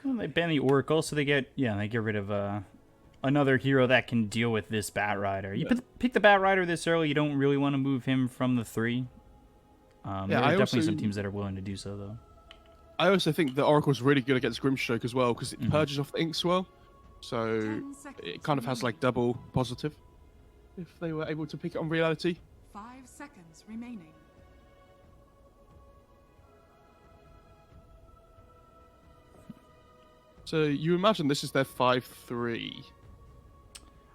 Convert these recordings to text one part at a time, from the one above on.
Well, they ban the Oracle, so they get rid of another hero that can deal with this Batrider. You pick the Batrider this early, you don't really want to move him from the 3. There are definitely some teams that are willing to do so, though. I also think the Oracle's really good against Grimstroke as well, because it purges off the Ink Swirl. So it kind of has like double positive if they were able to pick it on reality. 5 seconds remaining. So you imagine this is their 5-3.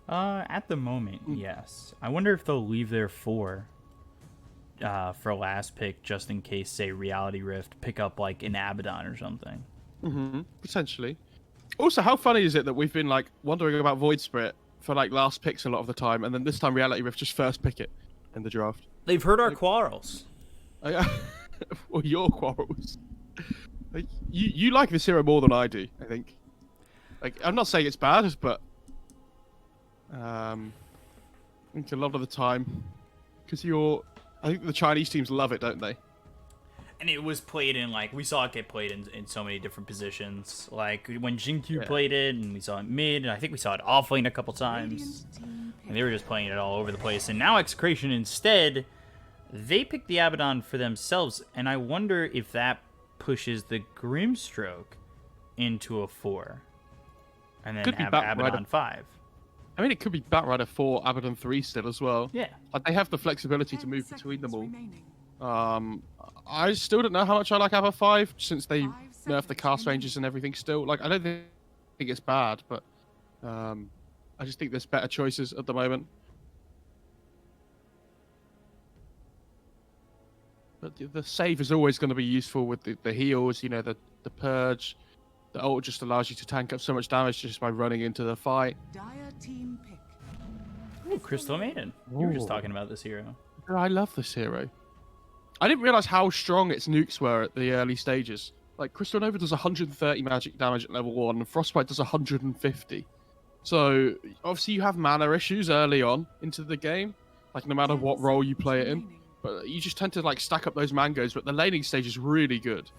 At the moment, yes. I wonder if they'll leave their 4 for last pick, just in case, say, Reality Rift pick up like an Abaddon or something. Potentially. Also, how funny is it that we've been like wondering about Void Spirit for like last picks a lot of the time, and then this time Reality Rift just first pick it in the draft? They've heard our quarrels. Or your quarrels. Like, you like this hero more than I do, I think. Like, I'm not saying it's bad, but I think a lot of the time, because I think the Chinese teams love it, don't they? And it was played in, like, we saw it get played in so many different positions. Like, when Jinkyu played it, and we saw it mid, and I think we saw it off lane a couple times. And they were just playing it all over the place. And now Execration, instead, they picked the Abaddon for themselves. And I wonder if that pushes the Grimstroke into a 4. And then have Abaddon 5. I mean, it could be Batrider 4, Abaddon 3 still as well. Yeah. Like, they have the flexibility to move between them all. I still don't know how much I like Abba 5, since they nerfed the cast ranges and everything still. Like, I don't think it's bad, but I just think there's better choices at the moment. But the save is always going to be useful with the heals, you know, the purge. The ult just allows you to tank up so much damage just by running into the fight. Ooh, Crystal Maiden. You were just talking about this hero. I love this hero. I didn't realize how strong its nukes were at the early stages. Like, Crystal Nova does 130 magic damage at level 1, and Frostbite does 150. So, obviously you have mana issues early on into the game, like no matter what role you play it in. But you just tend to like stack up those mangoes, but the laning stage is really good.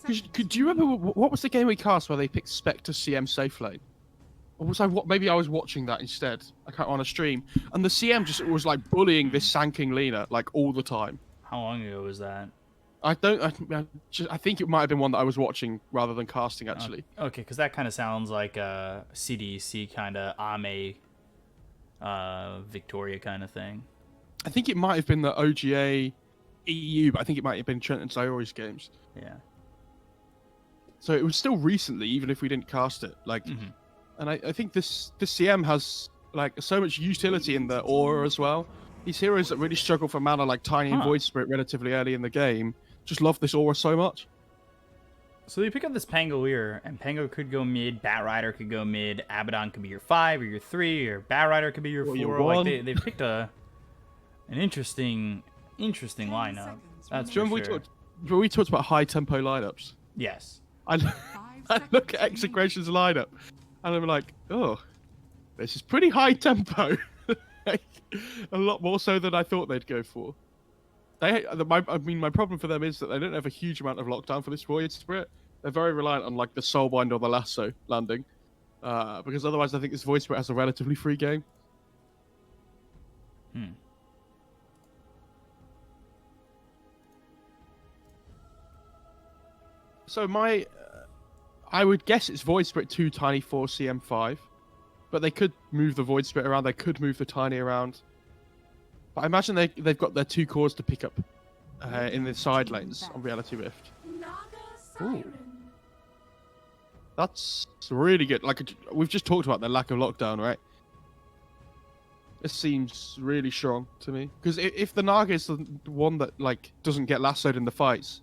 Do you remember what was the game we cast where they picked Spectre CM safe lane? Or was maybe I was watching that instead. I can't on a stream, and the CM just was like bullying this Sanking Lina like all the time. How long ago was that? I think it might have been one that I was watching rather than casting actually. Okay, because that kind of sounds like a CDC kind of Ame Victoria kind of thing. I think it might have been the OGA EU, but I think it might have been Trent and Zioris games. Yeah. So it was still recently, even if we didn't cast it. Like, and I think this CM has like so much utility in the aura as well. These heroes that really struggle for mana, like Tiny and Void Spirit, relatively early in the game, just love this aura so much. So they pick up this Pangolier, and Pango could go mid, Batrider could go mid, Abaddon could be your 5 or your 3, or Batrider could be your 4. Like they picked an interesting lineup. That's for sure. We talked about high tempo lineups. Yes. I look at Execration's lineup, and I'm like, oh, this is pretty high tempo. A lot more so than I thought they'd go for. My problem for them is that they don't have a huge amount of lockdown for this Void Spirit. They're very reliant on like the Soulbind or the Lasso landing, because otherwise I think this Void Spirit has a relatively free game. So I would guess it's Void Spirit 2, Tiny 4, CM5. But they could move the Void Spirit around, they could move the Tiny around. But I imagine they've got their 2 cores to pick up in the side lanes on Reality Rift. Ooh. That's really good. Like, we've just talked about the lack of lockdown, right? This seems really strong to me. Because if the Naga is the one that like doesn't get lassoed in the fights,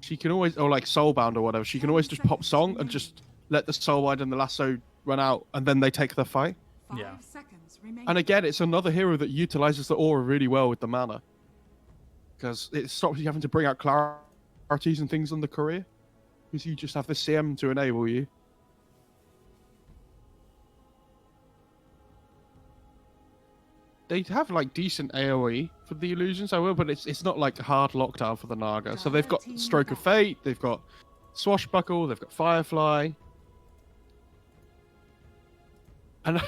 she can always, or like Soulbound or whatever, she can always just pop Song and just let the Soulbind and the Lasso run out, and then they take the fight. Yeah. And again, it's another hero that utilizes the aura really well with the mana, because it stops you having to bring out clarities and things on the career, because you just have the CM to enable you. They have like decent AoE for the illusions, I will, but it's not like hard lockdown for the Naga. So they've got Stroke of Fate, they've got Swashbuckle. They've got Firefly. And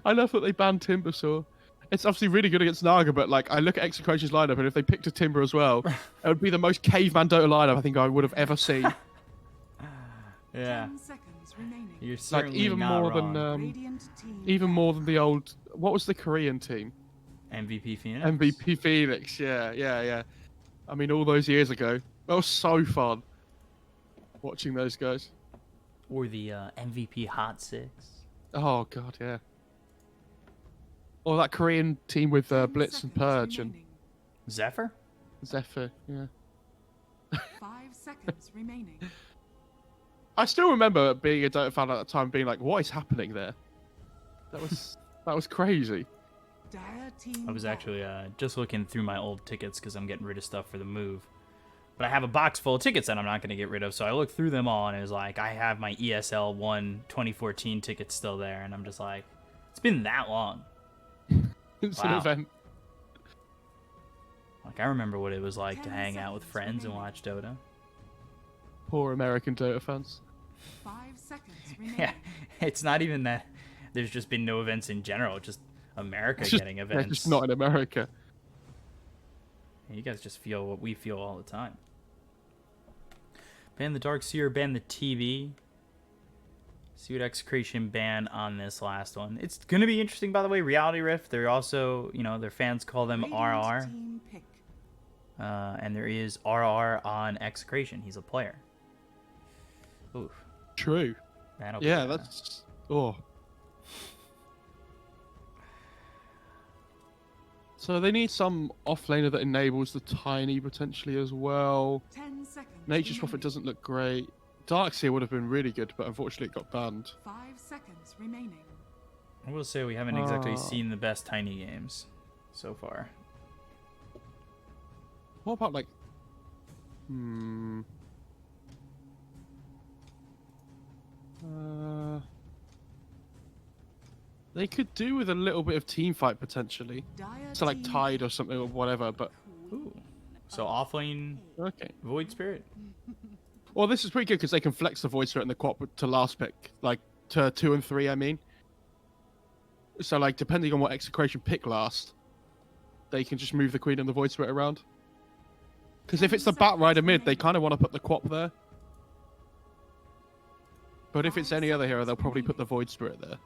I love that they banned Timbersaw. It's obviously really good against Naga, but like I look at Execration's lineup, and if they picked a Timber as well, it would be the most caveman Dota lineup I think I would have ever seen. Yeah. 10 seconds remaining. You're certainly even not more wrong. than Radiant team even more than the old. What was the Korean team? MVP Phoenix. MVP Phoenix. Yeah. I mean, all those years ago, that was so fun watching those guys. Or the MVP Hot Six. Oh god, yeah. Or that Korean team with 10 Blitz and seconds Purge remaining. Zephyr? Zephyr. Yeah. 5 seconds remaining. I still remember being a Dota fan at that time, being like, "What is happening there?" That was crazy. Dire team I was back. actually just looking through my old tickets because I'm getting rid of stuff for the move. But I have a box full of tickets that I'm not going to get rid of, so I looked through them all, and it was like, I have my ESL 1 2014 tickets still there, and I'm just like, it's been that long. It's Wow. an event. Like, I remember what it was like to 10 hang out with seconds friends and remaining. watch Dota. Poor American Dota fans. 5 seconds remaining. Yeah, it's not even that there's just been no events in general, just America It's just- getting They're events. just not in America. You guys just feel what we feel all the time. Ban the Dark Seer, ban the TV. See what Execration ban on this last one. It's going to be interesting, by the way. Reality Rift, they're also, their fans call them Radiant RR. team pick. And there is RR on Execration. He's a player. Oof. True. That'll be, Yeah, that's. Oh. So they need some offlaner that enables the tiny potentially as well. 10 seconds. Nature's Prophet remaining. doesn't look great. Darkseer would have been really good, but unfortunately it got banned. 5 seconds remaining. I will say we haven't exactly seen the best tiny games so far. What about like? They could do with a little bit of team fight potentially. Dire So like team Tide or something or whatever. But Ooh. So offlane okay. Void Spirit. Well, this is pretty good because they can flex the Void Spirit and the Quap to last pick, like to 2 and 3. I mean. So like depending on what Execration pick last, they can just move the Queen and the Void Spirit around. Because if it's the Bat Rider mid, they kind of want to put the Quap there. But if it's any other hero, they'll probably put the Void Spirit there.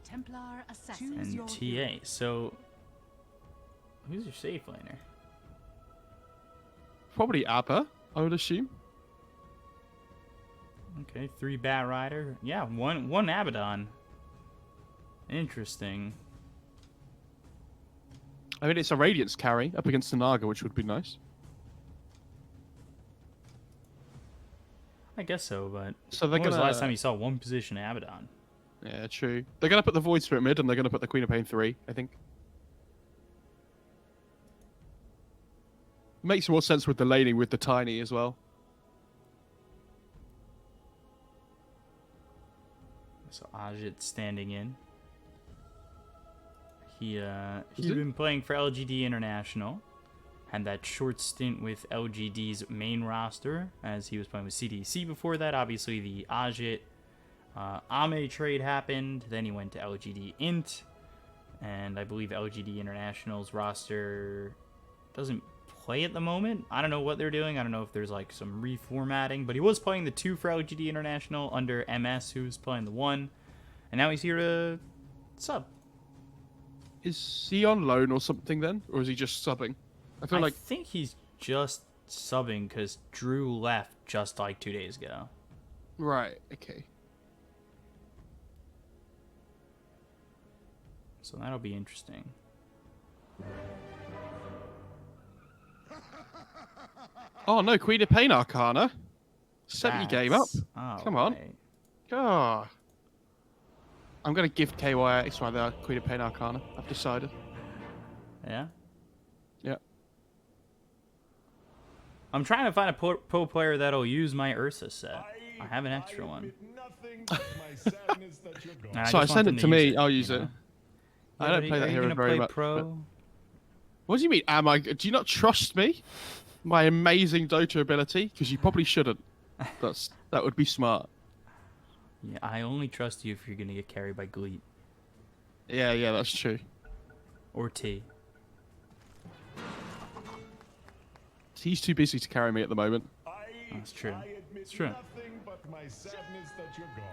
Templar assassin. Choose And your TA. hero. So who's your safe laner? Probably Abba, I would assume. Okay, 3 Bat Rider. Yeah, one Abaddon. Interesting. I mean, it's a Radiance carry up against the Naga, which would be nice. I guess so, but So they're when was the gonna. last time you saw one position Abaddon? Yeah, true. They're gonna put the Void Spirit mid, and they're gonna put the Queen of Pain 3. I think. Makes more sense with the laning with the tiny as well. So Ajit standing in. He'd Is it? been playing for LGD International. Had that short stint with LGD's main roster as he was playing with CDC before that. Obviously, the Ajit Ame trade happened. Then he went to LGD Int. And I believe LGD International's roster doesn't play at the moment. I don't know what they're doing. I don't know if there's like some reformatting. But he was playing the 2 for LGD International under MS, who was playing the 1. And now he's here to sub. Is he on loan or something then, or is he just subbing? I feel I like think he's just subbing because Drew left just like 2 days ago. right. Okay. So that'll be interesting. Oh no, Queen of Pain Arcana. Set your game up. That's Come on. alright. God. I'm gonna give KYX right there, Queen of Pain Arcana. I've decided. Yeah. Yeah. I'm trying to find a pro player that'll use my Ursa set. I have an extra one. And So I just want send them it to to use me, I'll use it. Yeah, I don't but play are that you hero gonna very play much. pro? but- What do you mean? Am I? Do you not trust me? my amazing Dota ability, because you probably shouldn't. That would be smart. Yeah, I only trust you if you're gonna get carried by Gleet Yeah, that's true. or T. He's too busy to carry me at the moment. That's true. It's true.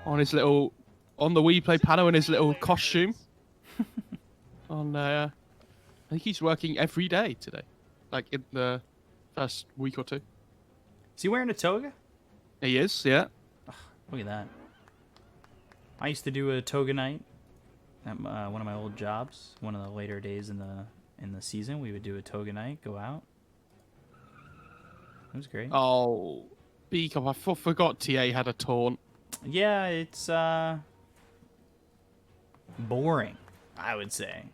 On his little, on the WePlay panel in his little costume. I think he's working every day today, like in the first week or two. Is he wearing a toga? He is, yeah. Look at that. I used to do a toga night at one of my old jobs. One of the later days in the season, we would do a toga night, go out. It was great. Oh, Beacon, I forgot TA had a taunt. Yeah, it's boring, I would say.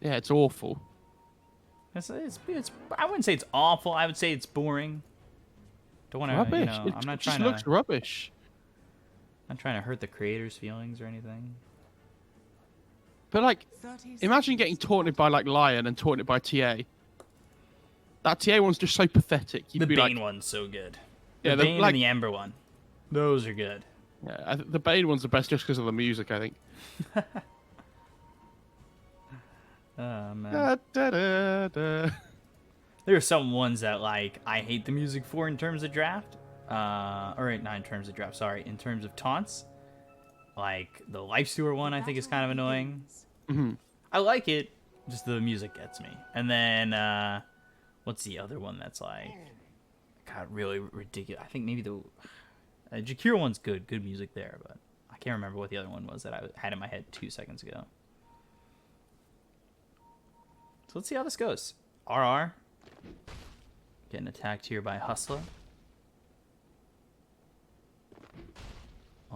Yeah, it's awful. It's I wouldn't say it's awful. I would say it's boring. Don't want to. Rubbish. You know, It I'm not just trying looks to. rubbish. I'm not trying to hurt the creators' feelings or anything. But like, 30 imagine getting taunted by like Lion and taunted by TA. That TA one's just so pathetic. You'd The be Bane like, one's so good. Yeah, The the- Bane like- and the Ember one. Those are good. yeah, the Bane one's the best just because of the music, I think. Oh man. Da, da, da, da. There are some ones that like I hate the music for in terms of draft. Or not in terms of draft, sorry, in terms of taunts. Like the Life Stewer one I think is kind of annoying. I like it, just the music gets me. And then what's the other one that's like God, really ridiculous. I think maybe the Jakir one's good music there, but I can't remember what the other one was that I had in my head 2 seconds ago. So let's see how this goes. RR getting attacked here by Hustler.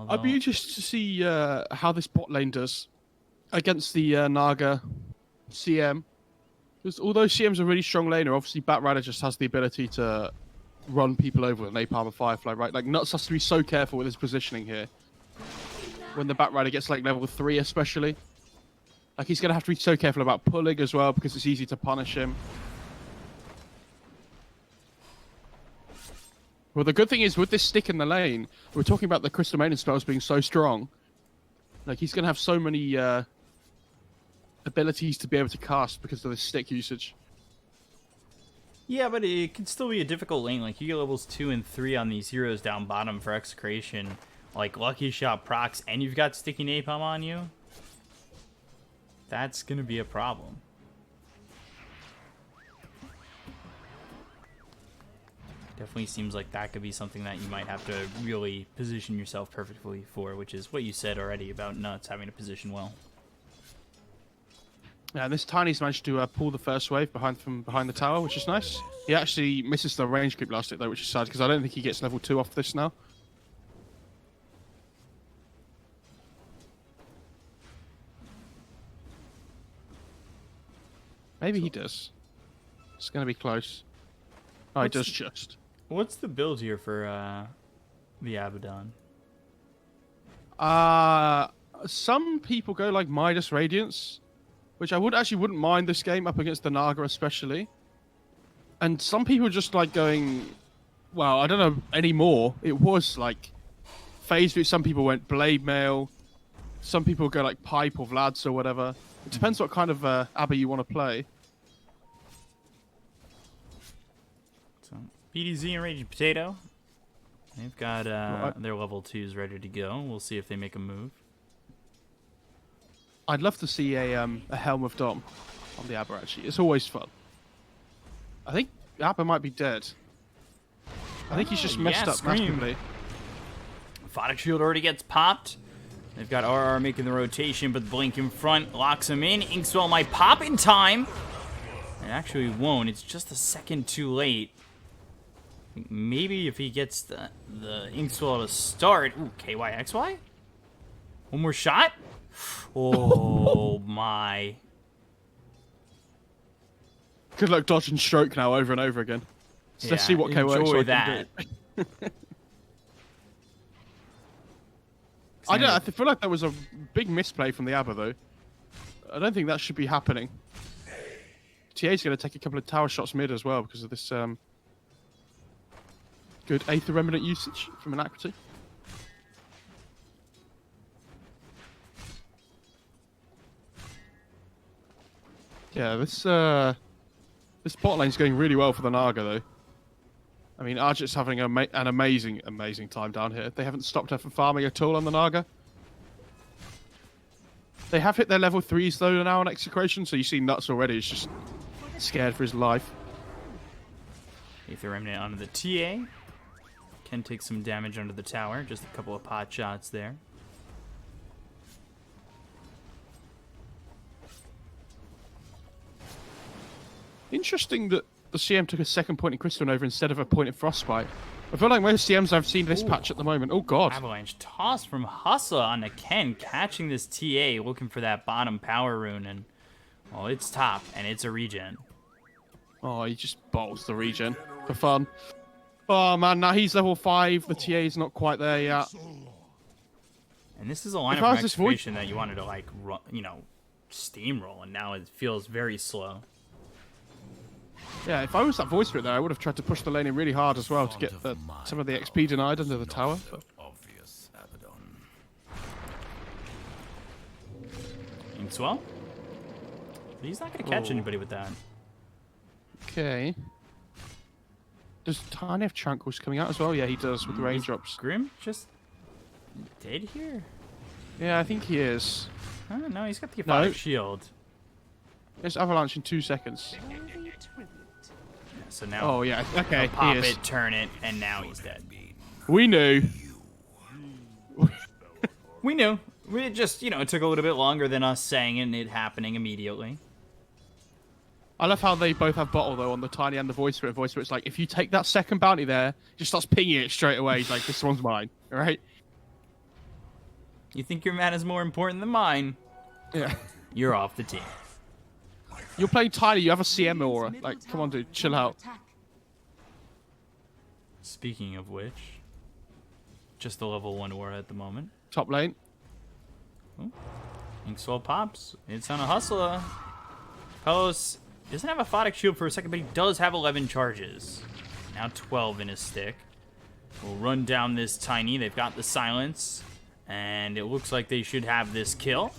I'd be interested to see how this bot lane does against the Naga CM. Because although CM's a really strong laner, obviously Batrider just has the ability to run people over with Napalm and Firefly, right? Like Nuts has to be so careful with his positioning here. When the Batrider gets like level 3 especially. Like he's going to have to be so careful about pulling as well because it's easy to punish him. Well, the good thing is with this stick in the lane, we're talking about the Crystal Maiden spells being so strong. Like he's going to have so many abilities to be able to cast because of this stick usage. Yeah, but it could still be a difficult lane. Like you get levels 2 and 3 on these heroes down bottom for Execration, like Lucky Shot procs, and you've got Sticky Napalm on you. That's gonna be a problem. Definitely seems like that could be something that you might have to really position yourself perfectly for, which is what you said already about Nuts having to position well. Yeah, and this Tiny's managed to pull the first wave from behind the tower, which is nice. He actually misses the range creep last hit though, which is sad because I don't think he gets level 2 off this now. Maybe he does. It's going to be close. Oh, he does just. What's the build here for the Abaddon? Some people go like Midas Radiance, which I wouldn't mind this game up against the Naga especially. And some people just like going, well, I don't know anymore. It was like phase route. Some people went Blade Mail. Some people go like Pipe or Vlads or whatever. It depends what kind of Abba you want to play. So BDZ and Raging Potato, they've got their level 2s ready to go. We'll see if they make a move. I'd love to see a Helm of Dom on the Abba, actually. It's always fun. I think Abba might be dead. I think he's just messed up Scream. massively. Photic Shield already gets popped. They've got RR making the rotation, but the Blink in front locks him in. Inkswell might pop in time. It actually won't. It's just a second too late. Maybe if he gets the Inkswell to start. Ooh, KYXY? One more shot? Oh my. Good luck dodging stroke now over and over again. So let's see what KO enjoy can that. do. I feel like that was a big misplay from the Abba though. I don't think that should be happening. TA's going to take a couple of tower shots mid as well because of this good Aether Remnant usage from Alacrity. Yeah, this bot lane's going really well for the Naga though. I mean, Arjit's having an amazing time down here. They haven't stopped her from farming at all on the Naga. They have hit their level 3s though now on Execration, so you see Nuts already is just scared for his life. Aether Remnant onto the TA. Can take some damage under the tower. Just a couple of pot shots there. Interesting that the CM took a second point in Crystal Nova instead of a point in Frostbite. I feel like most CMs I've seen this patch at the moment. Oh god. Avalanche toss from Hustler on the Ken, catching this TA, looking for that bottom power rune, and well, it's top, and it's a regen. Oh, he just bottles the regen for fun. Oh man, now he's level 5. The TA is not quite there yet. And this is a line of Execration that you wanted to like, you know, steamroll, and now it feels very slow. Yeah, if I was that voice for it there, I would have tried to push the lane in really hard as well to get some of the XP denied under the tower. But... Inkswell? He's not going to catch anybody with that. Okay. Does Tiny have Tranquils coming out as well? Yeah, he does with the raindrops. Grim just dead here? Yeah, I think he is. Oh, no, he's got the Aphotic Shield. There's Avalanche in 2 seconds. So now, oh yeah, okay, pop he is. it, turn it, and now he's dead. We knew. We knew. We just, you know, it took a little bit longer than us saying it and it happening immediately. I love how they both have bottle though on the Tiny and the voice for it. Voice for it's like if you take that second bounty there, it just starts pinging it straight away. He's like, this one's mine, all right? You think your mana is more important than mine? Yeah. You're off the team. You're playing Tiny, you have a CM aura. Like, come on, dude, chill out. Speaking of which, just the level 1 aura at the moment. Top lane. Oh, Inkswell pops. It's on a Hustler. Pelos doesn't have a Aphotic Shield for a second, but he does have 11 charges. Now 12 in his stick. We'll run down this Tiny. They've got the silence, and it looks like they should have this kill.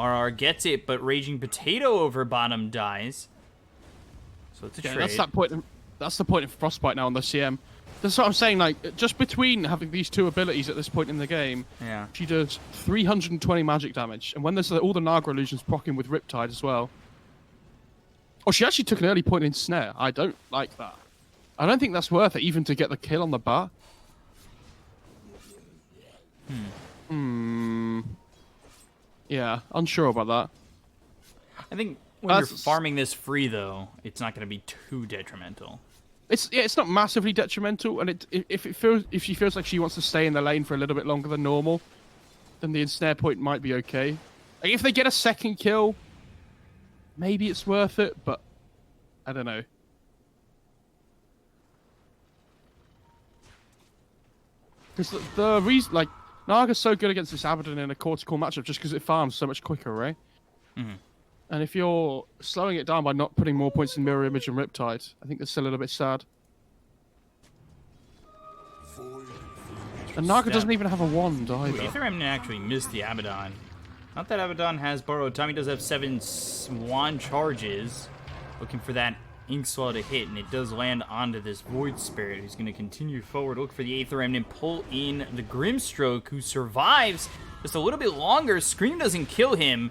RR gets it, but Raging Potato over bottom dies. So it's a trade. That's the point of Frostbite now on the CM. That's what I'm saying, like, just between having these two abilities at this point in the game, yeah, she does 320 magic damage. And when there's all the Naga illusions proccing with Riptide as well. Oh, she actually took an early point in Snare. I don't like that. I don't think that's worth it, even to get the kill on the bar. Yeah, unsure about that. I think when you're farming this free, though, it's not going to be too detrimental. It's not massively detrimental, and if she feels like she wants to stay in the lane for a little bit longer than normal, then the ensnare point might be okay. Like, if they get a second kill, maybe it's worth it, but I don't know. Because the reason, like, Naga's so good against this Abaddon in a core-to-core matchup just because it farms so much quicker, right? Mm-hmm. And if you're slowing it down by not putting more points in Mirror Image and Riptide, I think that's still a little bit sad. And Naga doesn't even have a wand either. Aether Remnant actually missed the Abaddon. Not that Abaddon has borrowed time. He does have 7 Swan charges. Looking for that Inkswell to hit, and it does land onto this Void Spirit, who's going to continue forward. Look for the Aether Remnant, pull in the Grimstroke, who survives just a little bit longer. Scream doesn't kill him.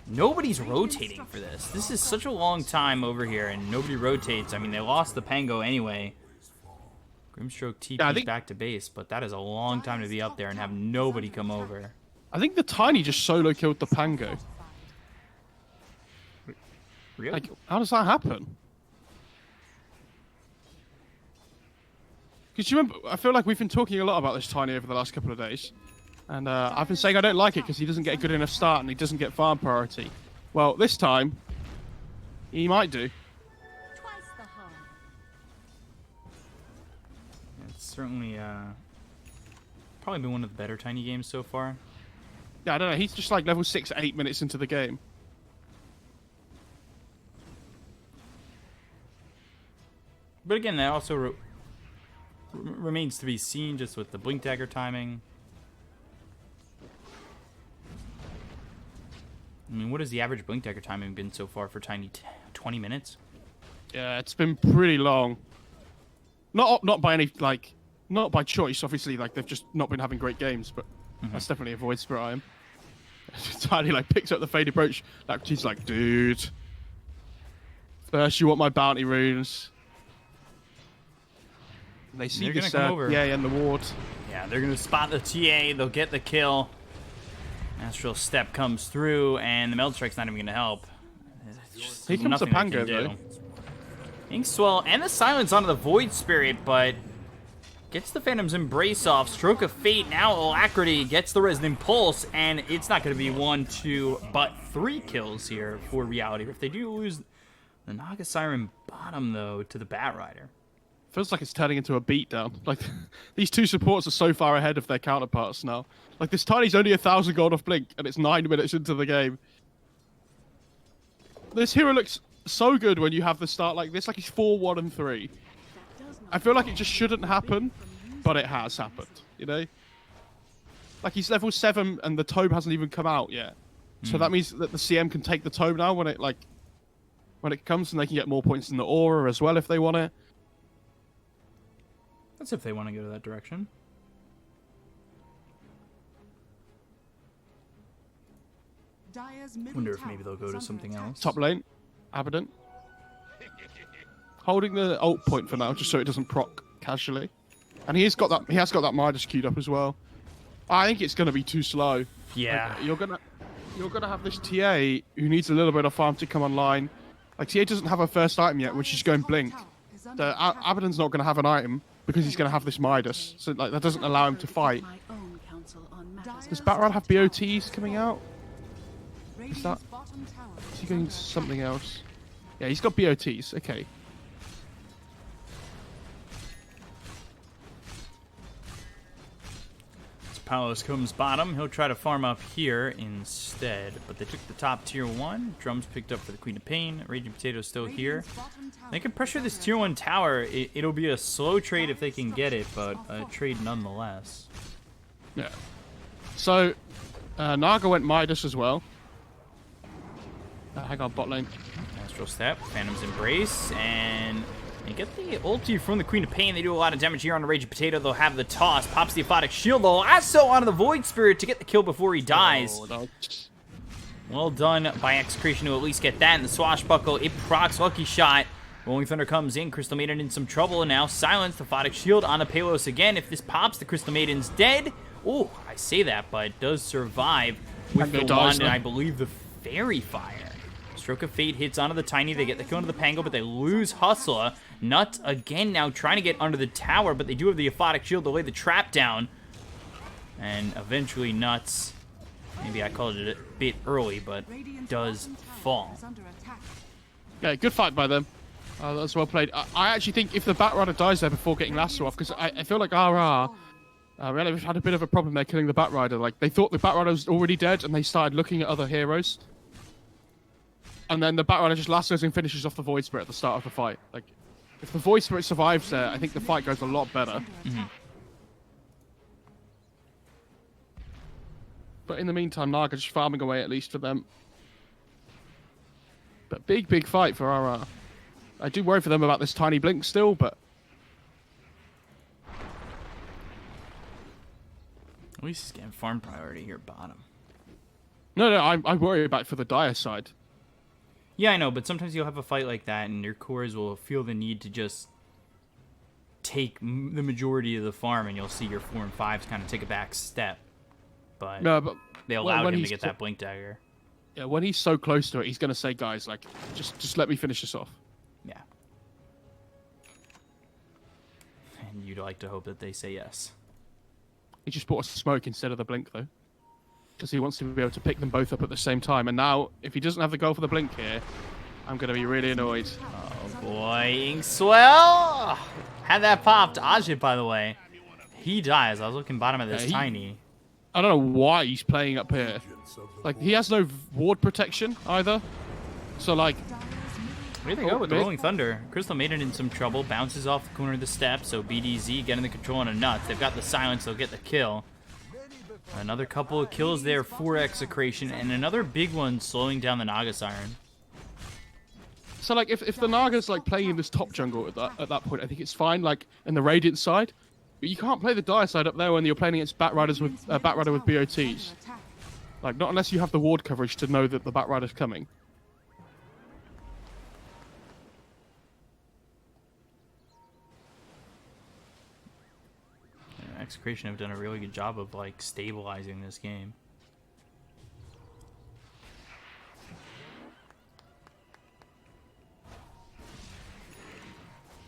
Nobody's rotating for this. This is such a long time over here, and nobody rotates. I mean, they lost the Pango anyway. Grimstroke TP's back to base, but that is a long time to be up there and have nobody come over. I think the Tiny just solo killed the Pango. Really? Like, how does that happen? Because you remember, I feel like we've been talking a lot about this Tiny over the last couple of days. And I've been saying I don't like it because he doesn't get a good enough start and he doesn't get farm priority. Well, this time, he might do. It's certainly probably been one of the better Tiny games so far. Yeah, I don't know. He's just like level 6, 8 minutes into the game. But again, that also remains to be seen just with the blink dagger timing. I mean, what has the average blink dagger timing been so far for Tiny? 20 minutes? Yeah, it's been pretty long. Not by any like, not by choice. Obviously, like they've just not been having great games, but that's definitely a voice for I am. Tiny like picks up the fade approach. Like she's like, dude, first you want my bounty runes. And they see this TA and the ward. Yeah, they're gonna spot the TA. They'll get the kill. Astral Step comes through, and the Meld Strike's not even gonna help. Here comes the Pango though. Inkswell and the silence onto the Void Spirit, but gets the Phantom's Embrace off. Stroke of Fate, now Alacrity gets the Resonant Pulse, and it's not going to be 1, 2, but 3 kills here for Reality. If they do lose the Naga Siren bottom, though, to the Batrider. Feels like it's turning into a beatdown. Like, these two supports are so far ahead of their counterparts now. Like, this Tiny's only 1,000 gold off Blink, and it's 9 minutes into the game. This hero looks so good when you have the start like this. Like, he's 4, 1, and 3. I feel like it just shouldn't happen, but it has happened, you know? Like, he's level 7, and the tome hasn't even come out yet. So that means that the CM can take the tome now when it comes, and they can get more points in the aura as well if they want it. That's if they want to go that direction. Wonder if maybe they'll go to something else. Top lane, Abaddon. Holding the ult point for now, just so it doesn't proc casually. And he has got that Midas queued up as well. I think it's gonna be too slow. Yeah. Like, you're gonna have this TA who needs a little bit of farm to come online. Like TA doesn't have her first item yet, which is going Blink. So Abaddon's not gonna have an item because he's gonna have this Midas. So like that doesn't allow him to fight. Does Batrider have BOTs coming out? Is he going something else? Yeah, he's got BOTs. Okay. Palos comes bottom. He'll try to farm up here instead, but they took the top tier 1. Drums picked up for the Queen of Pain. Raging Potato's still here. They can pressure this tier 1 tower. It'll be a slow trade if they can get it, but a trade nonetheless. Yeah. So, Naga went Midas as well. Hang on, bot lane. Astral Step, Phantom's Embrace, and they get the ulti from the Queen of Pain. They do a lot of damage here on the Raging Potato. They'll have the toss. Pops the Aphotic Shield, though. Lasso onto the Void Spirit to get the kill before he dies. Oh, no. Well done by Execration to at least get that. And the Swashbuckle, it procs Lucky Shot. Rolling Thunder comes in. Crystal Maiden in some trouble. And now Silence, the Aphotic Shield on the Palos again. If this pops, the Crystal Maiden's dead. Oh, I say that, but it does survive with the wand and I believe the Fairy Fire. Stroke of Fate hits onto the Tiny. They get the kill into the Pango, but they lose Hustler. Nuts again now trying to get under the tower, but they do have the Aphotic Shield to lay the trap down. And eventually Nuts, maybe I called it a bit early, but does fall. Yeah, good fight by them. That's well played. I actually think if the Batrider dies there before getting Lasso off, because I feel like really had a bit of a problem there killing the Batrider. Like, they thought the Batrider was already dead, and they started looking at other heroes. And then the Batrider just lassos and finishes off the Void Spirit at the start of the fight. Like, if the Void Spirit survives there, I think the fight goes a lot better. But in the meantime, Naga just farming away at least for them. But big fight for RR. I do worry for them about this tiny blink still, but... At least he's getting farm priority here bottom. No, I worry about for the Dire side. Yeah, I know, but sometimes you'll have a fight like that, and your cores will feel the need to just take the majority of the farm, and you'll see your 4 and 5s kind of take a back step. But, they allowed him to get that blink dagger. Yeah, when he's so close to it, he's going to say, guys, like, just let me finish this off. Yeah. And you'd like to hope that they say yes. He just bought a smoke instead of the blink, though. Because he wants to be able to pick them both up at the same time. And now, if he doesn't have the goal for the blink here, I'm going to be really annoyed. Oh boy, Inkswell! Had that popped. Ajit, by the way, he dies. I was looking bottom of this Tiny. I don't know why he's playing up here. Like, he has no ward protection either. So, like, Way to go with the mid. Rolling Thunder. Crystal Maiden in some trouble. Bounces off the corner of the step, so BDZ getting the control on a nuts. They've got the silence, they'll get the kill. Another couple of kills there for Execration, and another big one slowing down the Naga Siren. So like if the Naga's like playing in this top jungle at that point, I think it's fine, like in the Radiant side. But you can't play the Dire side up there when you're playing against Batrider with BOTs. Like not unless you have the ward coverage to know that the Batrider's coming. Execration have done a really good job of like stabilizing this game.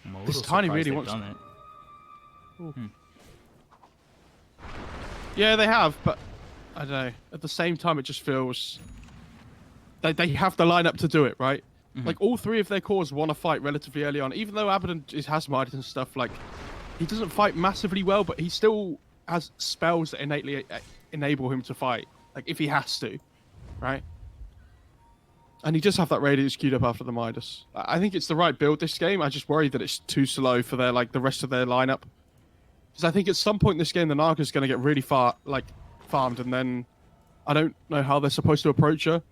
I'm a little This Tiny surprised really they've wants done it. Yeah, they have, but I don't know. At the same time, it just feels they have the lineup to do it, right? Like all three of their cores want to fight relatively early on, even though Abaddon is hazarded and stuff. Like he doesn't fight massively well, but he still has spells that innately enable him to fight, like if he has to, right? And he does have that radius queued up after the Midas. I think it's the right build this game. I just worry that it's too slow for their the rest of their lineup. Because I think at some point in this game, the Naga's going to get really farmed, and then I don't know how they're supposed to approach her.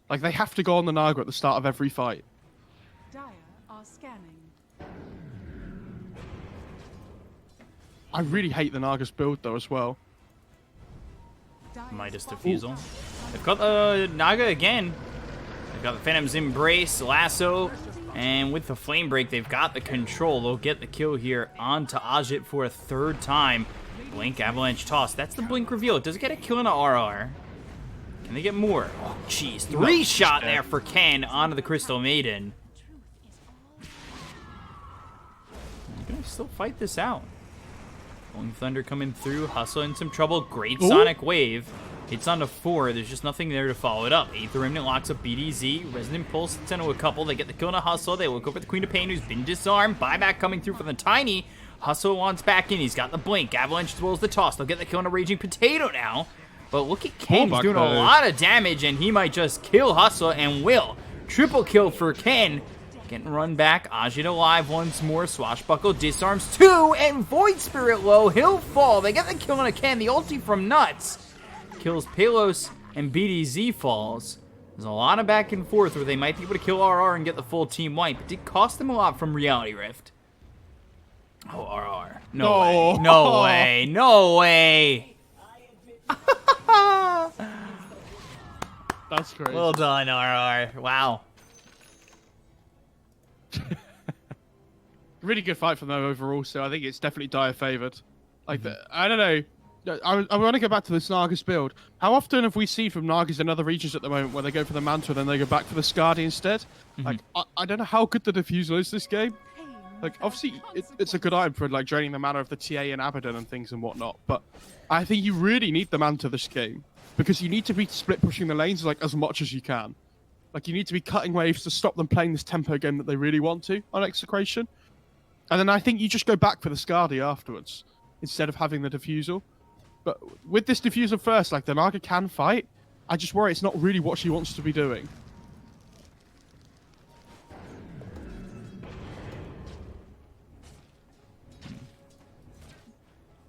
Like, they have to go on the Naga at the start of every fight. Dire are scanning. I really hate the Naga's build, though, as well. Dire's Midas bottom Defusal. tower They've got the Naga again. They've got the Phantom's Embrace, Lasso, and with the Flame Break, they've got the control. They'll get the kill here onto Ajit for a third time. Blink, Avalanche Toss. That's the Blink reveal. Does it get a kill in an RR? Can they get more? Oh, jeez. Three shot there for Ken onto the Crystal Maiden. They're going to still fight this out. Rolling Thunder coming through. Hustle in some trouble. Great Sonic Wave. Hits onto 4. There's just nothing there to follow it up. Aether Remnant locks up BDZ. Resonant Pulse hits into a couple. They get the kill on a Hustle. They look over the Queen of Pain, who's been disarmed. Buyback coming through for the Tiny. Hustle wants back in. He's got the Blink. Avalanche throws the Toss. They'll get the kill on a Raging Potato now. But look at Ken. He's doing a lot of damage, and he might just kill Hustle and will. Triple kill for Ken. Getting run back. Ajit alive once more. Swashbuckle disarms 2, and Void Spirit low. He'll fall. They get the kill on a Ken. The ulti from Nuts kills Palos, and BDZ falls. There's a lot of back and forth where they might be able to kill RR and get the full team wipe. It did cost them a lot from Reality Rift. Oh, RR. No way. No way. No way. That's great. Well done, RR. Wow. Really good fight from them overall, so I think it's definitely Dire favored. Like, I don't know. I want to go back to this Nagas build. How often have we seen from Nagas in other regions at the moment where they go for the Mantle and then they go back for the Skadi instead? Like, I don't know how good the Diffusal is this game. Like, obviously, it's a good item for, like, draining the mana of the TA and Abaddon and things and whatnot, but I think you really need the Mantle this game, because you need to be split pushing the lanes, like, as much as you can. Like, you need to be cutting waves to stop them playing this tempo game that they really want to on Execration. And then I think you just go back for the Skadi afterwards, instead of having the Diffusal. But with this Diffusal first, like, the Naga can fight. I just worry it's not really what she wants to be doing.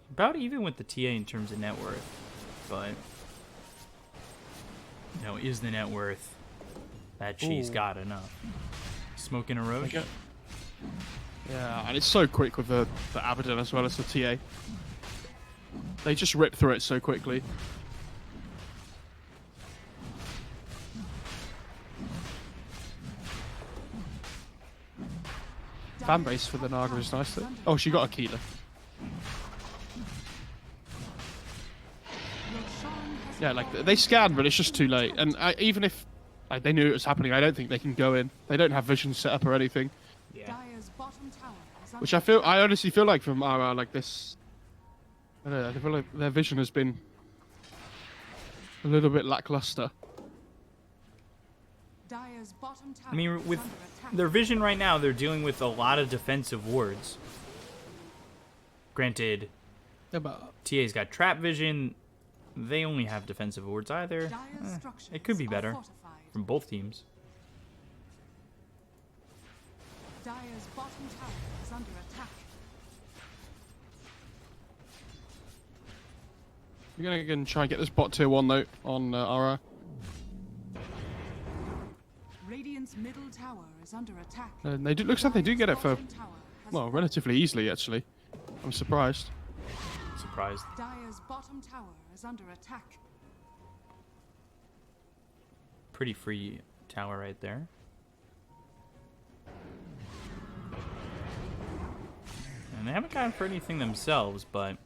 About even with the TA in terms of net worth, but no, is the net worth that she's got enough? Smoking a Roche? Yeah, and it's so quick with the Abaddon as well as the TA. They just rip through it so quickly. Fan base for the Naga is nice though. Oh, she got a Keeler. Yeah, like, they scanned, but it's just too late. And even if they knew it was happening, I don't think they can go in. They don't have vision set up or anything. Yeah. Dire's bottom tower is Which I honestly feel like from RR, like this, I don't know, I feel like their vision has been a little bit lackluster. Dire's bottom tower I mean, is with under attack. their vision right now, they're dealing with a lot of defensive wards. Granted, Yeah, but TA's got trap vision. They only have defensive wards either. Dire's structures It could be are better fortified. from both teams. Dire's bottom tower is under attack. We're gonna try and get this bot tier 1 though on RR. Radiant's middle tower is under attack. And they do, looks like they do get it for, Bottom tower has well, fallen. relatively easily actually. I'm surprised. Surprised. Dire's bottom tower is under attack. Pretty free tower right there. And they haven't gone for anything themselves, but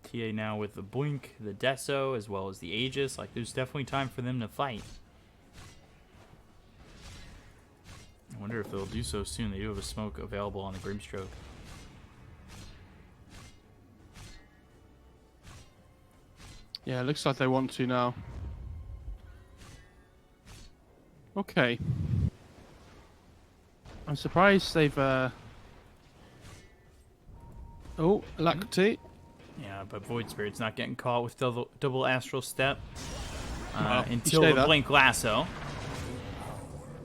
TA now with the Blink, the Deso, as well as the Aegis. Like, there's definitely time for them to fight. I wonder if they'll do so soon. They do have a smoke available on the Grimstroke. Yeah, it looks like they want to now. Okay. I'm surprised they've oh, Alacrity. Yeah, but Void Spirit's not getting caught with double Astral Step Well, until you say the that. Blink Lasso.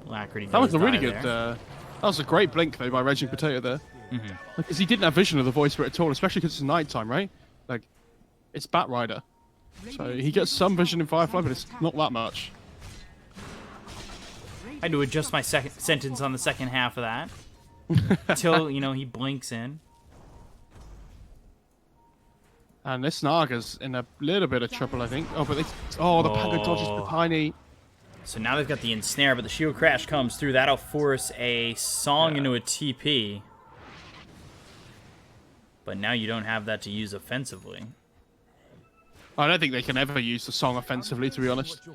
Alacrity That was does a really die good there. that was a great blink though by Raging Potato there. Because he didn't have vision of the Void Spirit at all, especially because it's nighttime, right? Like, it's Bat Rider. So he gets some vision in Firefly, but it's not that much. I had to adjust my second sentence on the second half of that until, you know, he blinks in. And this Naga's in a little bit of trouble, I think. Oh, but the Panda dodges the tiny. So now they've got the Ensnare, but the Shield Crash comes through. That'll force a Song into a TP. But now you don't have that to use offensively. I don't think they can ever use the Song offensively, to be honest.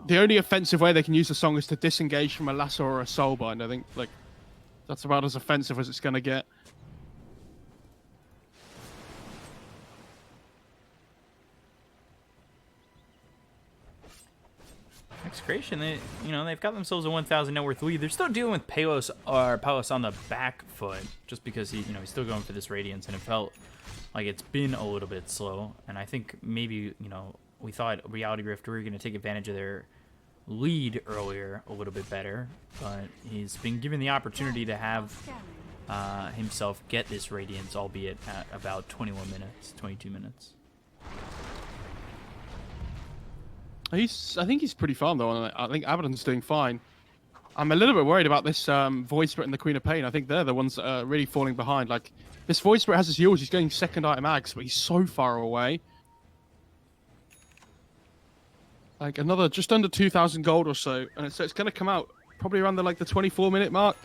The only offensive way they can use the Song is to disengage from a Lasso or a Soulbind, I think. Like, that's about as offensive as it's going to get. Execration, they've got themselves a 1,000 net worth lead. They're still dealing with Palos on the back foot, just because he's still going for this Radiance, and it felt like it's been a little bit slow. And I think maybe, we thought Reality Rift were going to take advantage of their lead earlier a little bit better, but he's been given the opportunity to have himself get this Radiance, albeit at about 21 minutes, 22 minutes. I think he's pretty fine though. And I think Abaddon's doing fine. I'm a little bit worried about this Void Spirit and the Queen of Pain. I think they're the ones that are really falling behind. Like, this Void Spirit has his heals. He's getting second item ags, but he's so far away. Like, another just under 2,000 gold or so, and so it's going to come out probably around the 24-minute mark,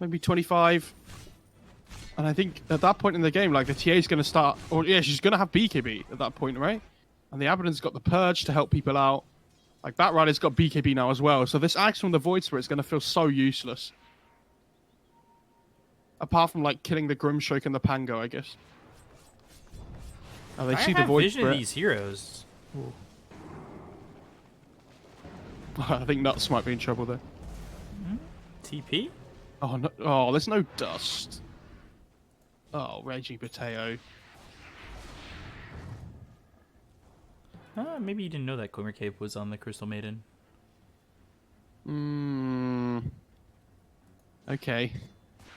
maybe 25. And I think at that point in the game, like, the TA is going to start, or yeah, she's going to have BKB at that point, right? And the Abaddon's got the Purge to help people out. Like, Bat Rider's got BKB now as well. So this axe from the Void Spirit is going to feel so useless. Apart from, like, killing the Grimstroke and the Pango, I guess. Oh, they see the Void vision Spirit. of these heroes. I think Nuts might be in trouble there. TP? Oh, no, oh, there's no dust. Oh, Raging Potato. Maybe you didn't know that Glimmer Cape was on the Crystal Maiden. Okay.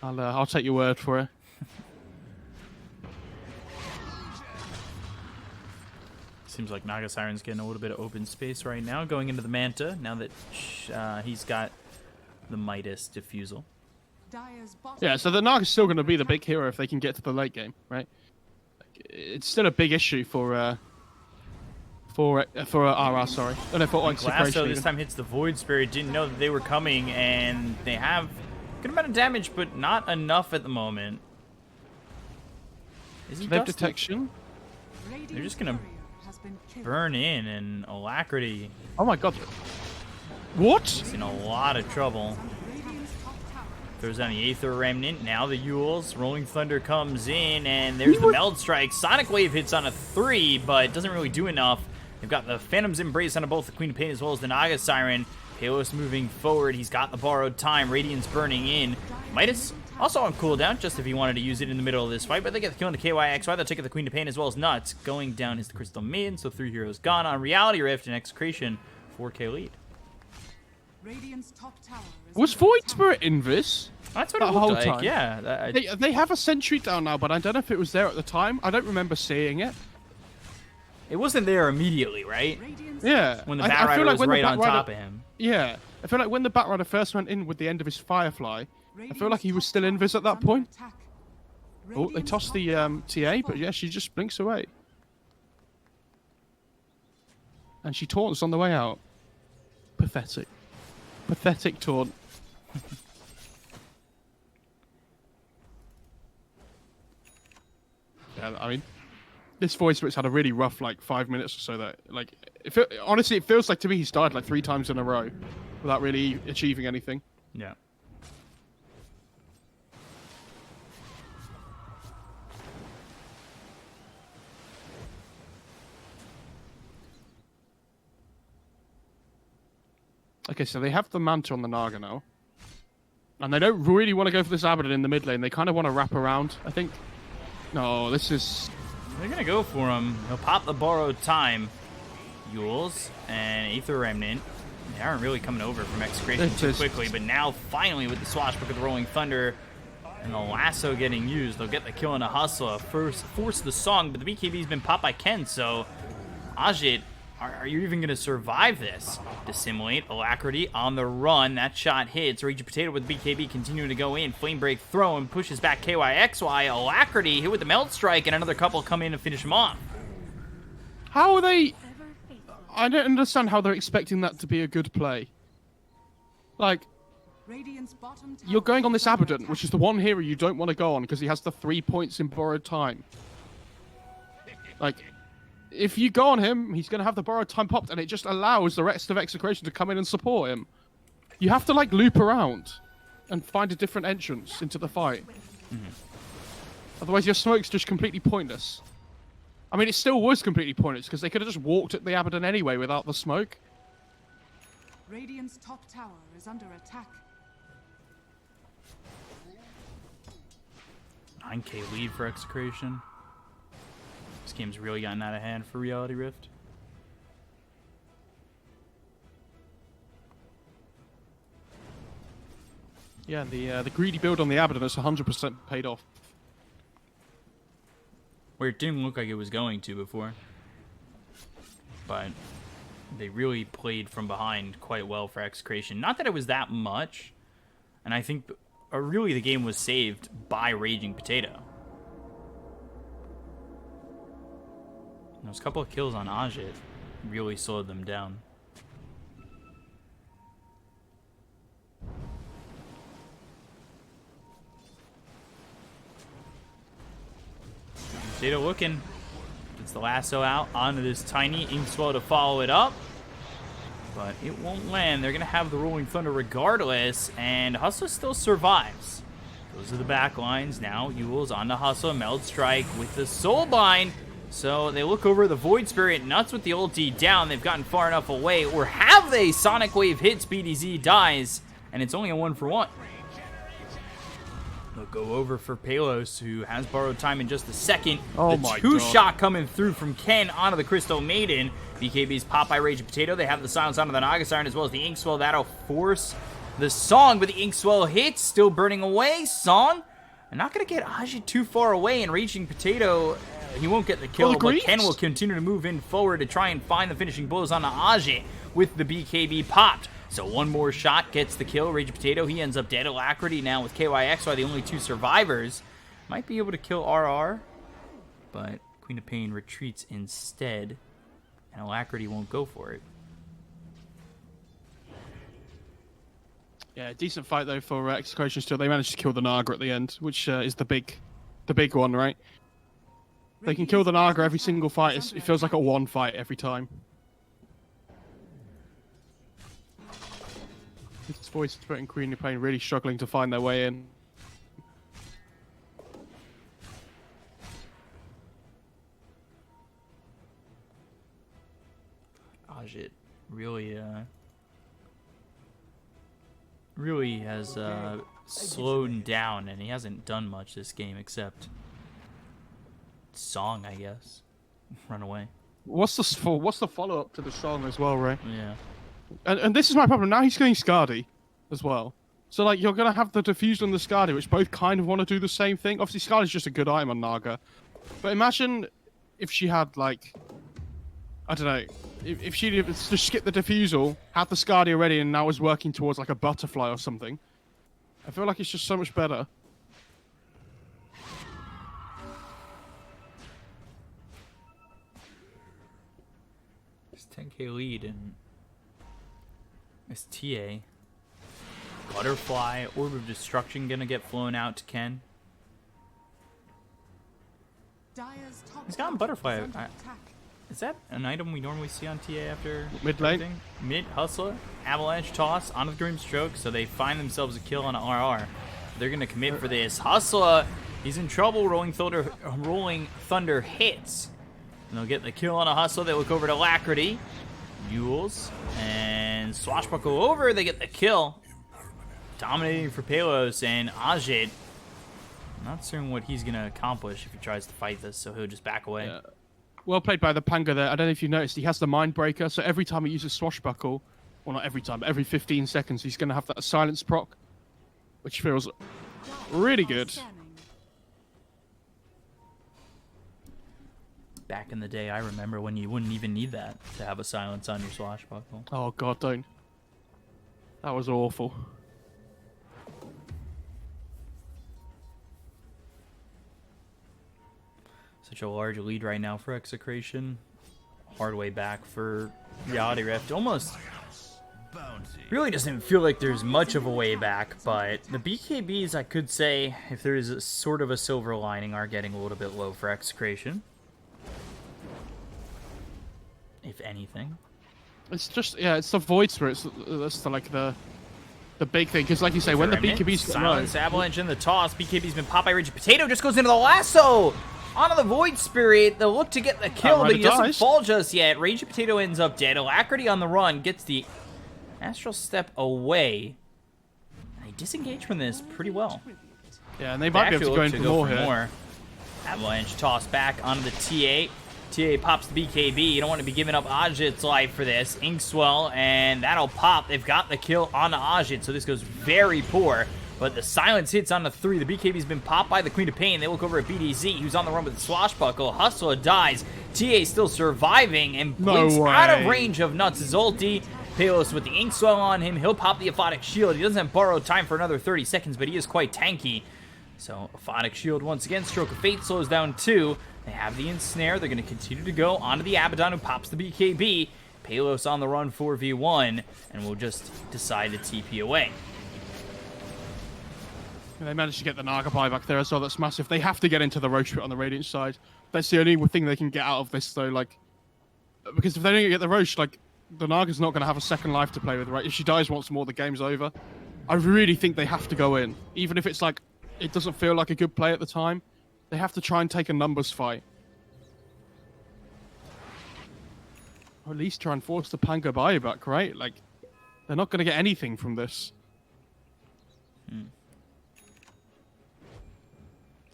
I'll take your word for it. Seems like Naga Siren's getting a little bit of open space right now, going into the Manta, now that he's got the Midas Diffusal. Dire's bottom Yeah, so the Naga's still going to be the big hero if they can get to the late game, right? Like, it's still a big issue for RR, sorry. Oh, no, for Execration. Lasso this even. time hits the Void Spirit, didn't know that they were coming, and they have a good amount of damage, but not enough at the moment. Is he They have dusted? detection. They're just gonna Warrior has been killed. burn in, and Alacrity Oh my god. What? is in a lot of trouble. Radiant's top tower Throws down the Aether Remnant, now the Yules. Rolling Thunder comes in, and there's the Meld Strike. Sonic Wave hits on a 3, but doesn't really do enough. They've got the Phantom's Embrace on both the Queen of Pain as well as the Naga Siren. Palos moving forward. He's got the borrowed time. Radiance burning in. Midas also on cooldown, just if he wanted to use it in the middle of this fight. But they get the kill into KYXY. They'll take the Queen of Pain as well as Nuts. Going down is the Crystal Maiden, so 3 heroes gone on Reality Rift and Execration. 4K lead. Radiant's top tower is Was under Void attack. Spirit in this? That's what That it whole looked like. time? Yeah. They have a sentry down now, but I don't know if it was there at the time. I don't remember seeing it. It wasn't there immediately, right? Radiant's Yeah. When the I Batrider feel like was when the right on Batrider- top of him. Yeah. I feel like when the Batrider first went in with the end of his Firefly, I feel like he was Radiant's still top invis tower at that is under point. attack. Oh, they Radiant's tossed top the tower TA, is but yeah, falling. she just blinks away. And she taunts on the way out. Pathetic. Pathetic taunt. Yeah, I mean, this voice switch had a really rough, like, 5 minutes or so that, like, honestly, it feels like to me he's died, like, 3 times in a row without really achieving anything. Yeah. Okay, so they have the Manta on the Naga now. And they don't really want to go for this Abaddon in the mid lane. They kind of want to wrap around, I think. No, this is... They're going to go for him. He'll pop the borrowed time. Yules and Aether Remnant. They aren't really coming over from Execration too quickly, but now finally with the swashbuckle of the Rolling Thunder and the lasso getting used, they'll get the kill in a hustle. First, force the song, but the BKB's been popped by Ken, so Ajit, are you even going to survive this? Dissimulate, Alacrity on the run. That shot hits. Raging Potato with BKB continuing to go in. Flame Break throw and pushes back KYXY. Alacrity hit with the Melt Strike, and another couple come in and finish him off. How are they... I don't understand how they're expecting that to be a good play. Like, Radiant's bottom tower you're going on this is under Abaddon, attack. which is the one hero you don't want to go on because he has the 3 points in borrowed time. Like, if you go on him, he's going to have the borrowed time popped, and it just allows the rest of Execration to come in and support him. You have to, like, loop around and find a different entrance into the fight. Otherwise, your smoke's just completely pointless. I mean, it still was completely pointless, because they could have just walked at the Abaddon anyway without the smoke. Radiant's top tower is under attack. 9k lead for Execration. This game's really gotten out of hand for Reality Rift. Yeah, the greedy build on the Abaddon has 100% paid off. Where it didn't look like it was going to before. But they really played from behind quite well for Execration. Not that it was that much. And I think really the game was saved by Raging Potato. Those couple of kills on Ajit really slowed them down. Potato looking. Gets the lasso out onto this tiny Inkswell to follow it up. But it won't land. They're going to have the Rolling Thunder regardless. And Hustle still survives. Those are the back lines. Now Yule's on the Hustle. Meld Strike with the Soulbind. So they look over the Void Spirit. Nuts with the ulti down. They've gotten far enough away. Or have they? Sonic Wave hits. BDZ dies. And it's only a 1-for-1. They'll go over for Palos, who has borrowed time in just a second. Oh the my two-shot coming through from Ken onto the Crystal Maiden. BKB's popped by Raging Potato. They have the silence onto the Naga Siren as well as the Inkswell. That'll force the Song, but the Inkswell hits, still burning away. Song, I'm not going to get Ajit too far away, and Raging Potato, he won't get the kill, Well, but Ken will continue to move in forward to try and find the finishing blows on Ajit with the BKB popped. So one more shot gets the kill. Raging Potato, he ends up dead. Alacrity now with KYXY, the only two survivors. Might be able to kill RR, but Queen of Pain retreats instead, and Alacrity won't go for it. Yeah, decent fight though for Execration still. They managed to kill the Naga at the end, which is the big one, right? They can kill the Naga every single fight. It feels like a one fight every time. This Voice Spirit and Queen of Pain really struggling to find their way in. Ajit really has slowed down, and he hasn't done much this game except Song, I guess. Run away. What's the follow up to the song as well, right? Yeah. And this is my problem. Now he's getting Scardy as well. So, like, you're going to have the Diffusal and the Scardy, which both kind of want to do the same thing. Obviously, Scardy's just a good item on Naga. But imagine if she had, like... I don't know. If she just skipped the Diffusal, had the Scardy already, and now was working towards, like, a butterfly or something. I feel like it's just so much better. It's 10k lead and it's TA. Butterfly, Orb of Destruction gonna get flown out to Ken. He's gotten Butterfly. Is that an item we normally see on TA after Mid lane? everything? Mid Hustler, Avalanche Toss onto the Grim Stroke, so they find themselves a kill on an RR. They're gonna commit for this. Hustler, he's in trouble. Rolling Thunder hits. And they'll get the kill on a Hustler. They look over to Alacrity. Mules and Swashbuckle over. They get the kill. Dominating for Palos and Ajit. Not certain what he's going to accomplish if he tries to fight this, so he'll just back away. Yeah. Well played by the Panga there. I don't know if you noticed, he has the Mind Breaker, so every time he uses Swashbuckle, well, not every time, but every 15 seconds, he's going to have that silence proc, which feels really good. Back in the day, I remember when you wouldn't even need that to have a silence on your Swashbuckle. Oh, God, don't. That was awful. Such a large lead right now for Execration. Hard way back for Reality Rift. Almost really doesn't feel like there's much of a way back, but the BKBs, I could say, if there is a sort of a silver lining, are getting a little bit low for Execration. If anything. It's just, yeah, it's the Void Spirits. That's the big thing, because like you say, when the BKBs silence, Avalanche in the toss, BKB's been popped by Raging Potato, just goes into the lasso! Onto the Void Spirit, they'll look to get the kill, but he doesn't fall just yet. Raging Potato ends up dead. Alacrity on the run, gets the Astral Step away. They disengage from this pretty well. Yeah, and they might be able to go in for more. Avalanche toss back onto the TA. TA pops the BKB. You don't want to be giving up Ajit's life for this. Inkswell, and that'll pop. They've got the kill on Ajit, so this goes very poor. But the silence hits on the 3. The BKB's been popped by the Queen of Pain. They look over at BDZ, who's on the run with the Swashbuckle. Hustler dies. TA still surviving and blinks out of range of Nuts' ulti. Palos with the Inkswell on him. He'll pop the Aphotic Shield. He doesn't have borrowed time for another 30 seconds, but he is quite tanky. So, Aphotic Shield once again. Stroke of Fate slows down 2. They have the Ensnare. They're going to continue to go onto the Abaddon, who pops the BKB. Palos on the run 4v1, and we'll just decide to TP away. And they managed to get the Naga buyback there as well. That's massive. They have to get into the Roach Pit on the Radiant side. That's the only thing they can get out of this, though. Like, because if they don't get the Roach, like, the Naga's not going to have a second life to play with, right? If she dies once more, the game's over. I really think they have to go in. Even if it's like, it doesn't feel like a good play at the time. They have to try and take a numbers fight. Or at least try and force the Panga buyback, right? Like, they're not going to get anything from this.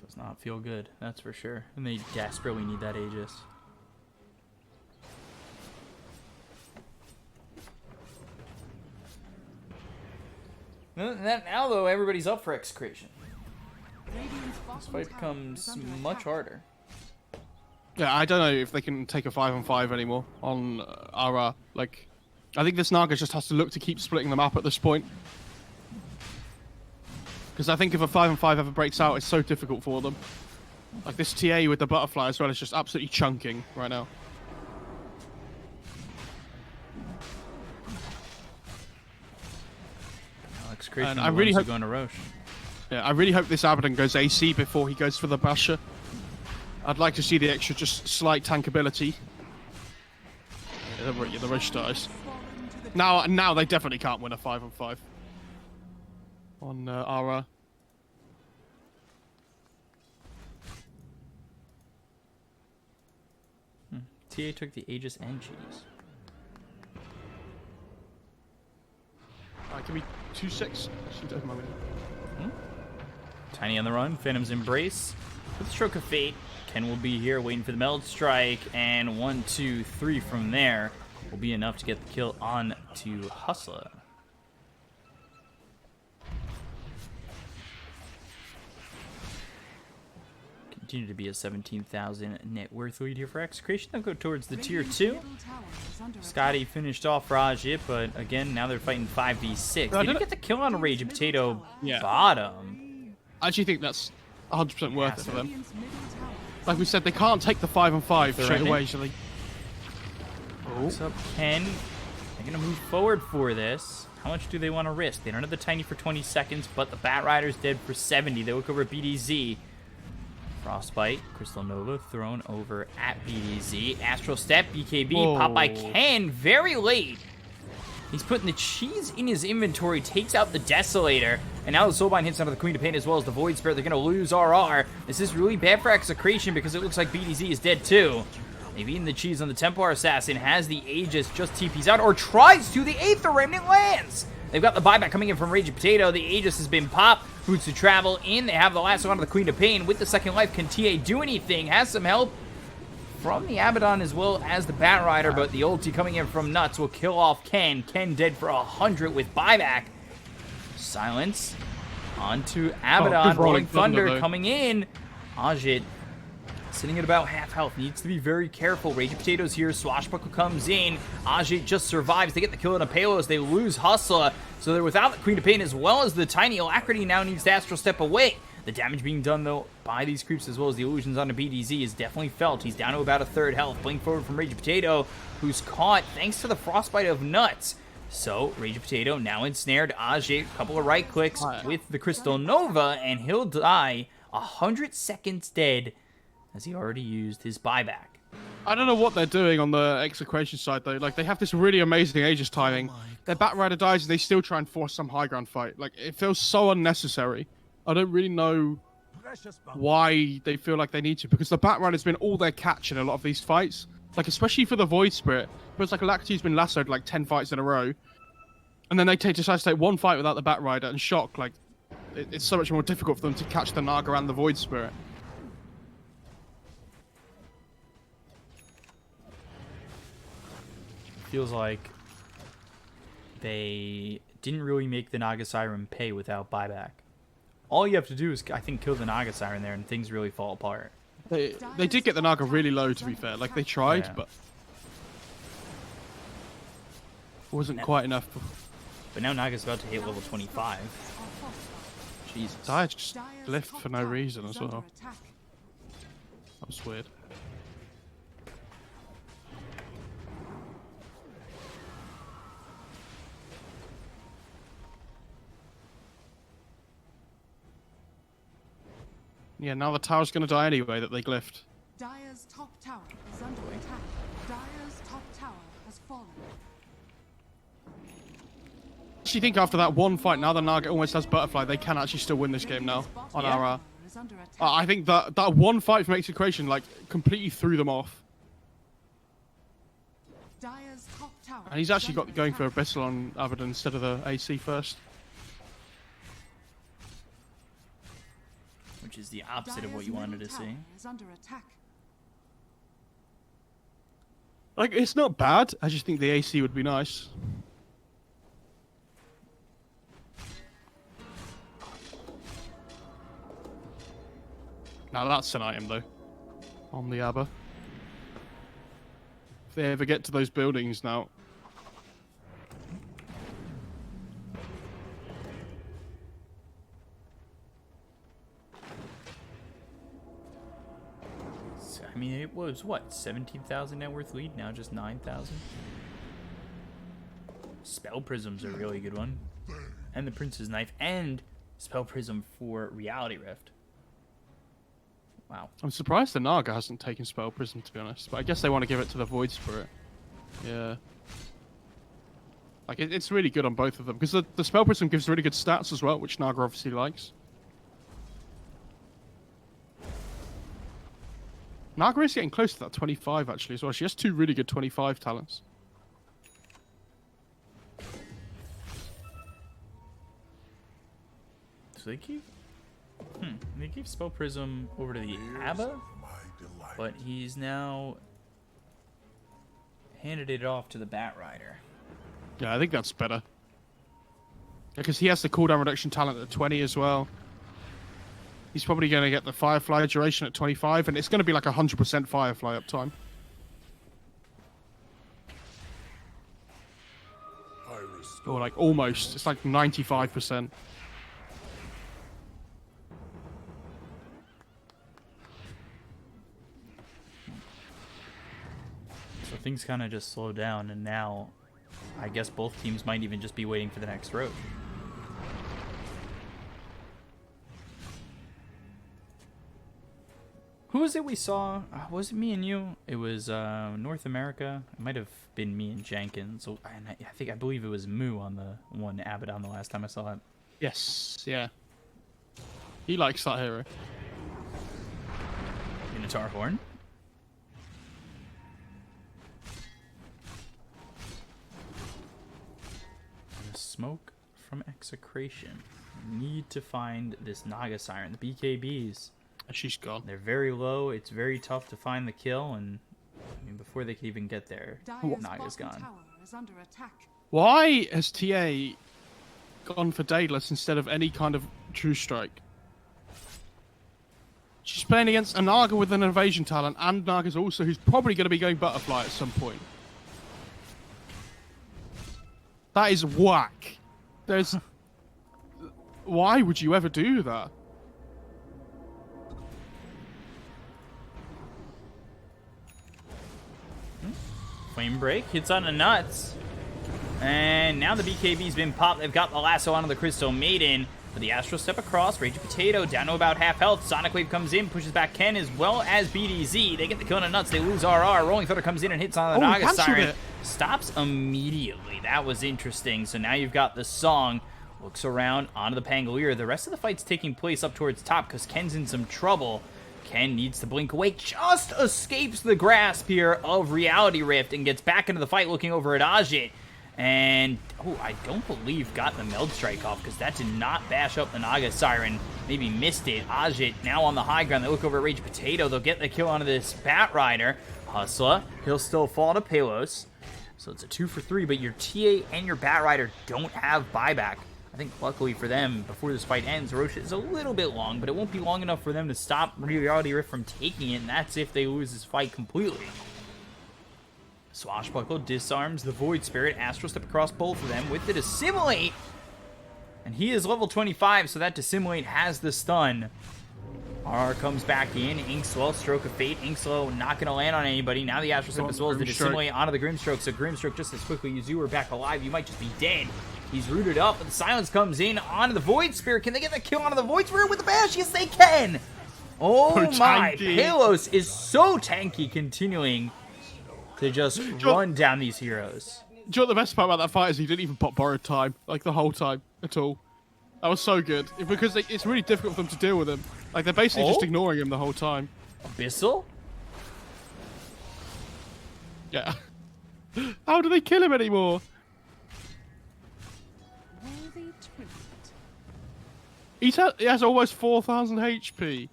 Does not feel good, that's for sure. And they desperately need that Aegis. Now, though, everybody's up for Execration. This fight becomes much harder. Yeah, I don't know if they can take a 5-on-5 anymore on Ara. Like, I think this Naga just has to look to keep splitting the map at this point. Because I think if a 5-on-5 ever breaks out, it's so difficult for them. Like, this TA with the butterfly as well is just absolutely chunking right now. Execration, and I really hope going to Roche. Yeah, I really hope this Abaddon goes AC before he goes for the Basher. I'd like to see the extra, just slight tankability. Yeah, the Roche dies. Now they definitely can't win a 5-on-5 on Ara. TA took the Aegis and Cheese. Give me 2-6. Tiny on the run. Phantom's Embrace. With the Stroke of Fate. Ken will be here waiting for the Meld Strike. And 1, 2, 3 from there. will be enough to get the kill on to Hustler. Continue to be a 17,000 net worth lead here for Execration. They'll go towards the tier 2. Scotty finished off Rajit, but again, now they're fighting 5v6. They didn't get the kill on a Rage Potato bottom. I actually think that's 100% worth it for them. Like we said, they can't take the 5-on-5 straight away, usually. What's up, Ken? They're going to move forward for this. How much do they want to risk? They don't have the Tiny for 20 seconds, but the Bat Rider's dead for 70. They look over at BDZ. Frostbite, Crystal Nova thrown over at BDZ. Astral Step, BKB, popped by Ken very late. He's putting the cheese in his inventory, takes out the Desolator, and now the Soulbind hits onto the Queen of Pain as well as the Void Spirit. They're going to lose RR. This is really bad for Execration because it looks like BDZ is dead too. They've eaten the cheese on the Templar Assassin, has the Aegis, just TPs out, or tries to. The Aether Remnant lands! They've got the buyback coming in from Raging Potato. The Aegis has been popped. Boots to travel in. They have the last one of the Queen of Pain with the second life. Can TA do anything? Has some help from the Abaddon as well as the Bat Rider, but the ulti coming in from Nuts will kill off Ken. Ken dead for 100 with buyback. Silence onto Abaddon. Rolling Thunder coming in. Ajit sitting at about half health. Needs to be very careful. Raging Potatoes here. Swashbuckle comes in. Ajit just survives. They get the kill on a Palos. They lose Hustler. So they're without the Queen of Pain as well as the Tiny. Alacrity now needs to Astral Step away. The damage being done, though, by these creeps as well as the illusions on the BDZ is definitely felt. He's down to about a third health. Blink forward from Raging Potato, who's caught thanks to the Frostbite of Nuts. So, Raging Potato now ensnared. Ajit, a couple of right clicks with the Crystal Nova, and he'll die 100 seconds dead as he already used his buyback. I don't know what they're doing on the Execration side, though. Like, they have this really amazing Aegis timing. Their Bat Rider dies, and they still try and force some high ground fight. Like, it feels so unnecessary. I don't really know why they feel like they need to, because the Bat Rider's been all their catch in a lot of these fights. Like, especially for the Void Spirit. But it's like Alacrity's been lassoed like 10 fights in a row. And then they decide to take one fight without the Bat Rider, and shock, like, it's so much more difficult for them to catch the Naga and the Void Spirit. Feels like they didn't really make the Naga Siren pay without buyback. All you have to do is, I think, kill the Naga Siren there, and things really fall apart. They did get the Naga really low, to be fair. Like, they tried, but it wasn't quite enough. But now Naga's about to hit level 25. Jesus. Dire just left for no reason as well. That was weird. Yeah, now the tower's going to die anyway that they glyphed. Dire's top tower is under attack. Dire's top tower has fallen. I actually think after that one fight, now the Naga almost has Butterfly, they can actually still win this game now on RR. I think that one fight from Execration, like, completely threw them off. Dire's top tower And he's actually got going for Abyssal on Abaddon instead of the AC first. Which is the opposite of what you wanted to see. Like, it's not bad. I just think the AC would be nice. Now that's an item, though. On the Abba. If they ever get to those buildings now. I mean, it was, what, 17,000 net worth lead? Now just 9,000? Spell Prism's a really good one. And the Prince's Knife, and Spell Prism for Reality Rift. Wow. I'm surprised the Naga hasn't taken Spell Prism, to be honest. But I guess they want to give it to the Void Spirit. Yeah. Like, it's really good on both of them. Because the Spell Prism gives really good stats as well, which Naga obviously likes. Naga is getting close to that 25, actually, as well. She has 2 really good 25 talents. So they keep... They keep Spell Prism over to the Abba, but he's now handed it off to the Bat Rider. Yeah, I think that's better. Because he has the cooldown reduction talent at 20 as well. He's probably going to get the Firefly duration at 25, and it's going to be like 100% Firefly uptime. Or like almost. It's like 95%. So things kind of just slowed down, and now I guess both teams might even just be waiting for the next road. Who was it we saw? Was it me and you? It was North America. It might have been me and Jenkins. And I believe it was Moo on the one Abaddon the last time I saw it. Yes, yeah. He likes that hero. Minotaur Horn. And the smoke from Execration. Need to find this Naga Siren. The BKBs. She's gone. They're very low. It's very tough to find the kill, and I mean, before they can even get there, Naga's gone. Is under attack. Why has TA gone for Daedalus instead of any kind of True Strike? She's playing against a Naga with an invasion talent, and Naga's also who's probably going to be going Butterfly at some point. That is whack. There's... Why would you ever do that? Flame Break hits on the nuts. And now the BKB's been popped. They've got the lasso onto the Crystal Maiden. But the Astral Step across. Rage of Potato down to about half health. Sonic Wave comes in, pushes back Ken as well as BDZ. They get the kill on the nuts. They lose RR. Rolling Thunder comes in and hits on the Naga Siren. Stops immediately. That was interesting. So now you've got the Song. Looks around onto the Pangolier. The rest of the fight's taking place up towards top because Ken's in some trouble. Ken needs to blink away, just escapes the grasp here of Reality Rift and gets back into the fight looking over at Ajit. And, oh, I don't believe got the Meld Strike off because that did not bash up the Naga Siren. Maybe missed it. Ajit now on the high ground. They look over at Rage Potato. They'll get the kill onto this Bat Rider. Hustla, he'll still fall to Palos. So it's a 2 for 3, but your TA and your Bat Rider don't have buyback. I think luckily for them, before this fight ends, Roche is a little bit long, but it won't be long enough for them to stop Reality Rift from taking it, and that's if they lose this fight completely. Swashbuckle disarms the Void Spirit. Astral Step across both of them with the Dissimulate. And he is level 25, so that Dissimulate has the stun. RR comes back in. Inkswell, Stroke of Fate. Inkswell not going to land on anybody. Now the Astral Step as well as the Dissimulate onto the Grimstroke. So Grimstroke just as quickly as you were back alive, you might just be dead. He's rooted up, but the Silence comes in onto the Void Spirit. Can they get the kill onto the Void Spirit with the bash? Yes, they can! Oh my, Palos is so tanky, continuing to just run down these heroes. Do you know what the best part about that fight is? He didn't even pop borrowed time, like the whole time at all. That was so good, because it's really difficult for them to deal with him. Like, they're basically just ignoring him the whole time. Abyssal? Yeah. How do they kill him anymore? He has almost 4,000 HP.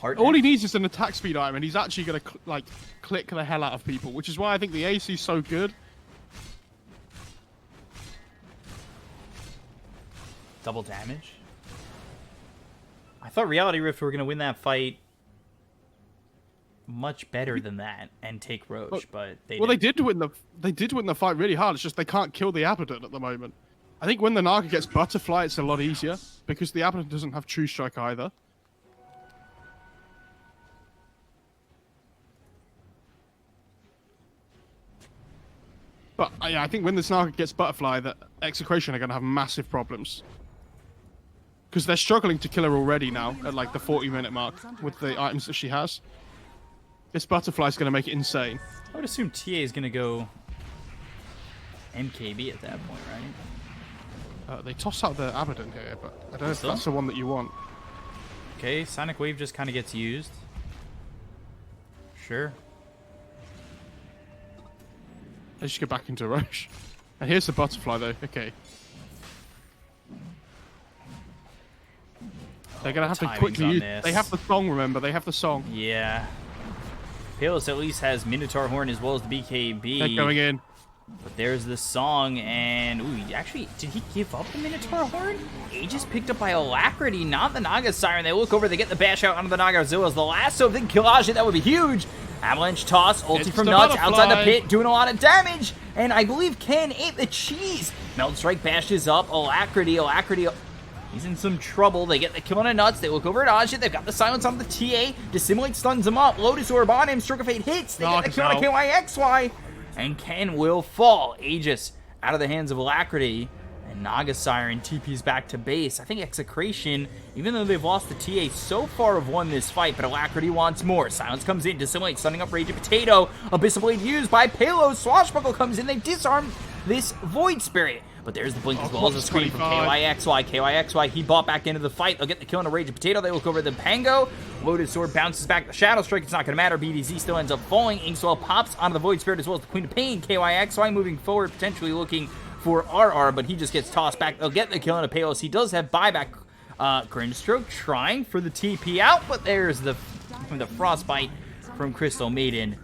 All he needs is an attack speed item, and he's actually going to click the hell out of people, which is why I think the AC is so good. Double damage? I thought Reality Rift were going to win that fight much better than that and take Roche, but they didn't. They did win the fight really hard. It's just they can't kill the Abaddon at the moment. I think when the Naga gets Butterfly, it's a lot easier because the Abaddon doesn't have True Strike either. But I think when this Naga gets Butterfly, the Execration are going to have massive problems. Because they're struggling to kill her already now at like the 40-minute mark with the items that she has. This Butterfly is going to make it insane. I would assume TA is going to go MKB at that point, right? They toss out the Abaddon here, but I don't know if that's the one that you want. Okay, Sonic Wave just kind of gets used. Sure. Let's just go back into Roche. And here's the Butterfly, though. Okay. They're going to have to quickly use... They have the song, remember? They have the song. Yeah. Palos at least has Minotaur Horn as well as the BKB. They're going in. But there's the song, and ooh, actually, did he give up the Minotaur Horn? Aegis picked up by Alacrity, not the Naga Siren. They look over, they get the bash out onto the Nagazillas. The lasso, if they can kill Ajit, that would be huge. Avalanche toss, ulti It's from the Nuts, butterfly. outside the pit, doing a lot of damage. And I believe Ken ate the cheese. Melt Strike bashes up, Alacrity, he's in some trouble. They get the kill on a Nuts. They look over at Ajit. They've got the silence on the TA. Dissimulate stuns him up. Lotus Orb on him. Stroke of Fate hits. They get the kill on a KYXY. And Ken will fall. Aegis out of the hands of Alacrity. And Naga Siren TP's back to base. I think Execration, even though they've lost the TA, so far have won this fight, but Alacrity wants more. Silence comes in. Dissimulate, stunning up Rage of Potato. Abyssal Blade used by Palos. Swashbuckle comes in. They disarm this Void Spirit. But there's the blink as well as the screen from KYXY. KYXY, he bought back into the fight. They'll get the kill on a Rage of Potato. They look over the Pango. Loaded Sword bounces back the Shadow Strike. It's not going to matter. BDZ still ends up falling. Inkswell pops onto the Void Spirit as well as the Queen of Pain. KYXY moving forward, potentially looking for RR, but he just gets tossed back. They'll get the kill on a Palos. He does have buyback. Grimstroke trying for the TP out, but there's the Frostbite from Crystal Maiden.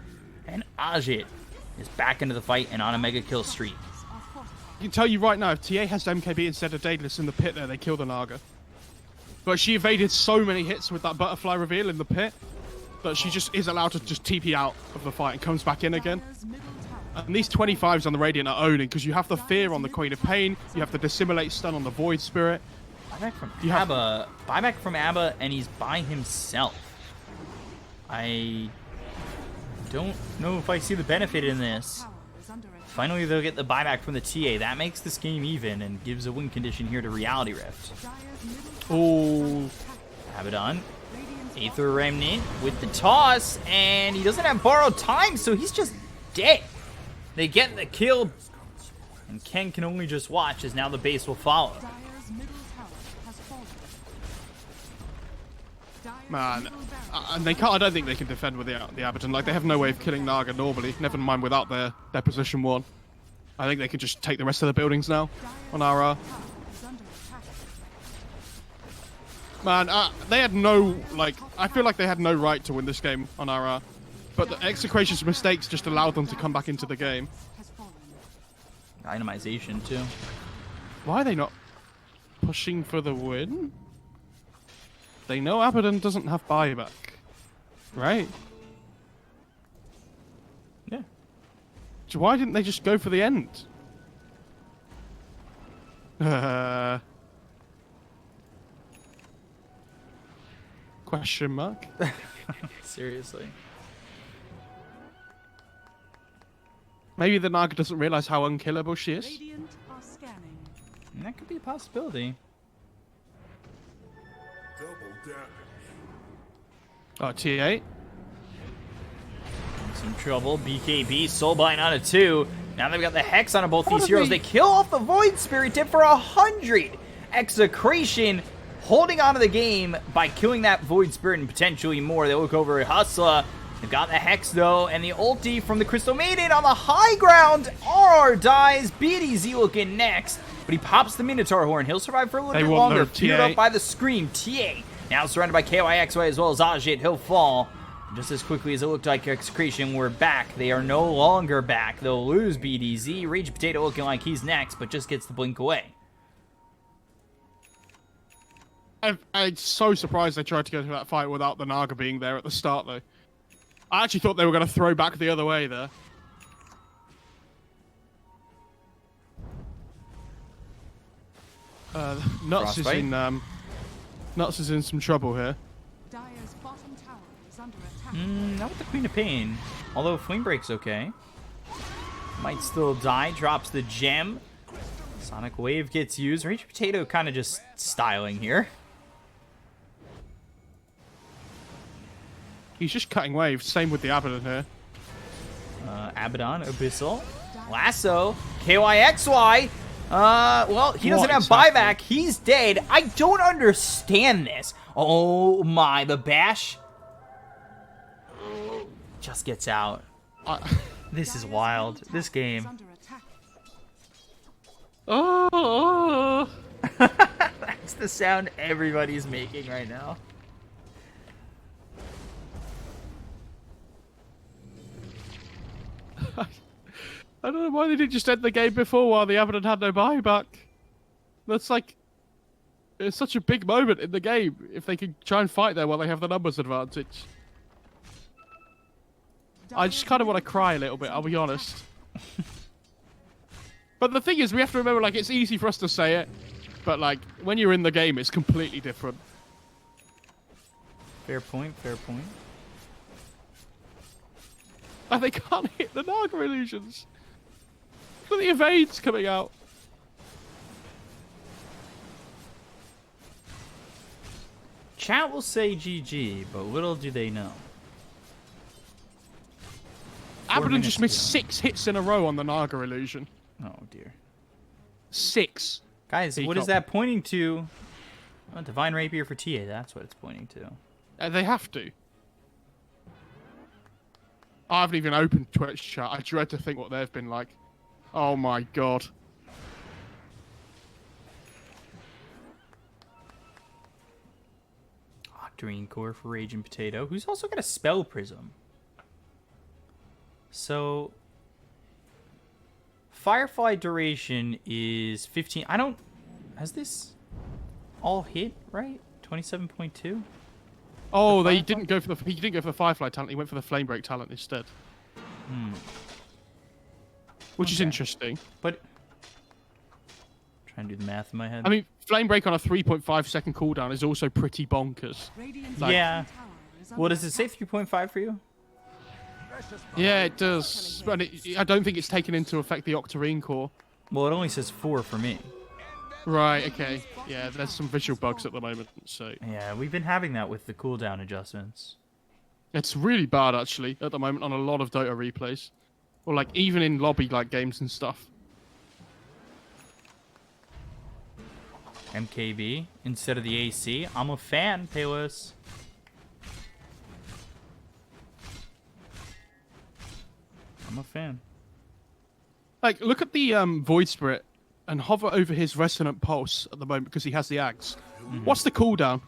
And Ajit is back into the fight and on a mega kill streak. I can tell you right now, if TA has MKB instead of Daedalus in the pit there, they kill the Naga. But she evaded so many hits with that butterfly reveal in the pit that she just is allowed to just TP out of the fight and comes back in again. And these 25s on the Radiant are owning because you have the fear on the Queen of Pain, you have the Dissimulate stun on the Void Spirit. Buyback from Abba, and he's by himself. I don't know if I see the benefit in this. Finally, they'll get the buyback from the TA. That makes this game even and gives a win condition here to Reality Rift. Oh, Abaddon, Aether Remnant with the toss, and he doesn't have borrowed time, so he's just dead. They get the kill, and Ken can only just watch as now the base will follow. man. And they can't, I don't think they can defend with the Abaddon. Like, they have no way of killing Naga normally, never mind without their position 1. I think they can just take the rest of the buildings now on RR. Man, they had no, like, I feel like they had no right to win this game on RR. But the Execration's mistakes just allowed them to come back into the game. Itemization, too. Why are they not pushing for the win? They know Abaddon doesn't have buyback, right? Yeah. So why didn't they just go for the end? Question mark? Seriously. Maybe the Naga doesn't realize how unkillable she is. Radiant are scanning. That could be a possibility. Oh, T8. Some trouble. BKB, Soulbind on a 2. Now they've got the Hex on both these heroes. They kill off the Void Spirit tip for 100. Execration holding on to the game by killing that Void Spirit and potentially more. They look over at Hustla. They've got the Hex, though, and the ulti from the Crystal Maiden on the high ground. RR dies. BDZ looking next, but he pops the Minotaur Horn. He'll survive for a little bit longer. Feared up by the Scream. TA now surrounded by KYXY as well as Ajit. He'll fall just as quickly as it looked like Execration were back. They are no longer back. They'll lose BDZ. Rage Potato looking like he's next, but just gets the blink away. I'm so surprised they tried to go to that fight without the Naga being there at the start, though. I actually thought they were going to throw back the other way there. Nuts is in some trouble here. Dire's bottom tower is under attack. Not with the Queen of Pain. Although Flame Break's okay. Might still die. Drops the gem. Sonic Wave gets used. Rage Potato kind of just styling here. He's just cutting waves. Same with the Abaddon here. Abaddon, Abyssal, Lasso, KYXY. Well, he doesn't have buyback. He's dead. I don't understand this. Oh my, the bash just gets out. This is wild. This game. Oh. That's the sound everybody's making right now. I don't know why they didn't just end the game before while the Abaddon had no buyback. That's like... It's such a big moment in the game if they can try and fight there while they have the numbers advantage. I just kind of want to cry a little bit, I'll be honest. But the thing is, we have to remember, like, it's easy for us to say it, but, like, when you're in the game, it's completely different. Fair point, fair point. Like, they can't hit the Naga illusions. Look at the evades coming out. Chat will say GG, but little do they know. Abaddon just missed 6 hits in a row on the Naga illusion. Oh dear. 6. Guys, what is that pointing to? Oh, Divine Rapier for TA, that's what it's pointing to. They have to. I haven't even opened Twitch chat. I dread to think what they've been like. Oh my god. Octarine Core for Raging Potato, who's also got a Spell Prism. So, Firefly duration is 15. I don't... Has this all hit, right? 27.2? Oh, he didn't go for the Firefly talent. He went for the Flame Break talent instead. Which is interesting. But... Trying to do the math in my head. I mean, Flame Break on a 3.5 second cooldown is also pretty bonkers. Like, yeah. What does it say? 3.5 for you? Yeah, it does. But I don't think it's taken into effect the Octarine Core. Well, it only says 4 for me. Right, okay. Yeah, there's some visual bugs at the moment, so... Yeah, we've been having that with the cooldown adjustments. It's really bad, actually, at the moment on a lot of Dota replays. Or, like, even in lobby, like, games and stuff. MKB instead of the AC. I'm a fan, Payless. I'm a fan. Like, look at the Void Spirit and hover over his Resonant Pulse at the moment because he has the Ags. What's the cooldown?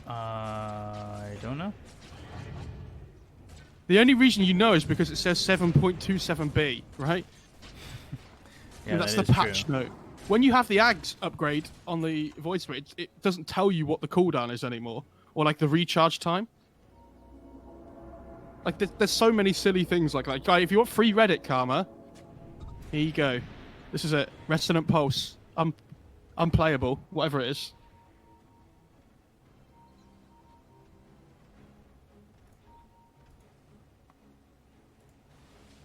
I don't know. The only reason you know is because it says 7.27B, right? Yeah, and that's the patch note. When you have the Ags upgrade on the Void Spirit, it doesn't tell you what the cooldown is anymore. Or, like, the recharge time. Like, there's so many silly things like that. If you want free Reddit karma, here you go. This is it. Resonant Pulse. Unplayable. Whatever it is.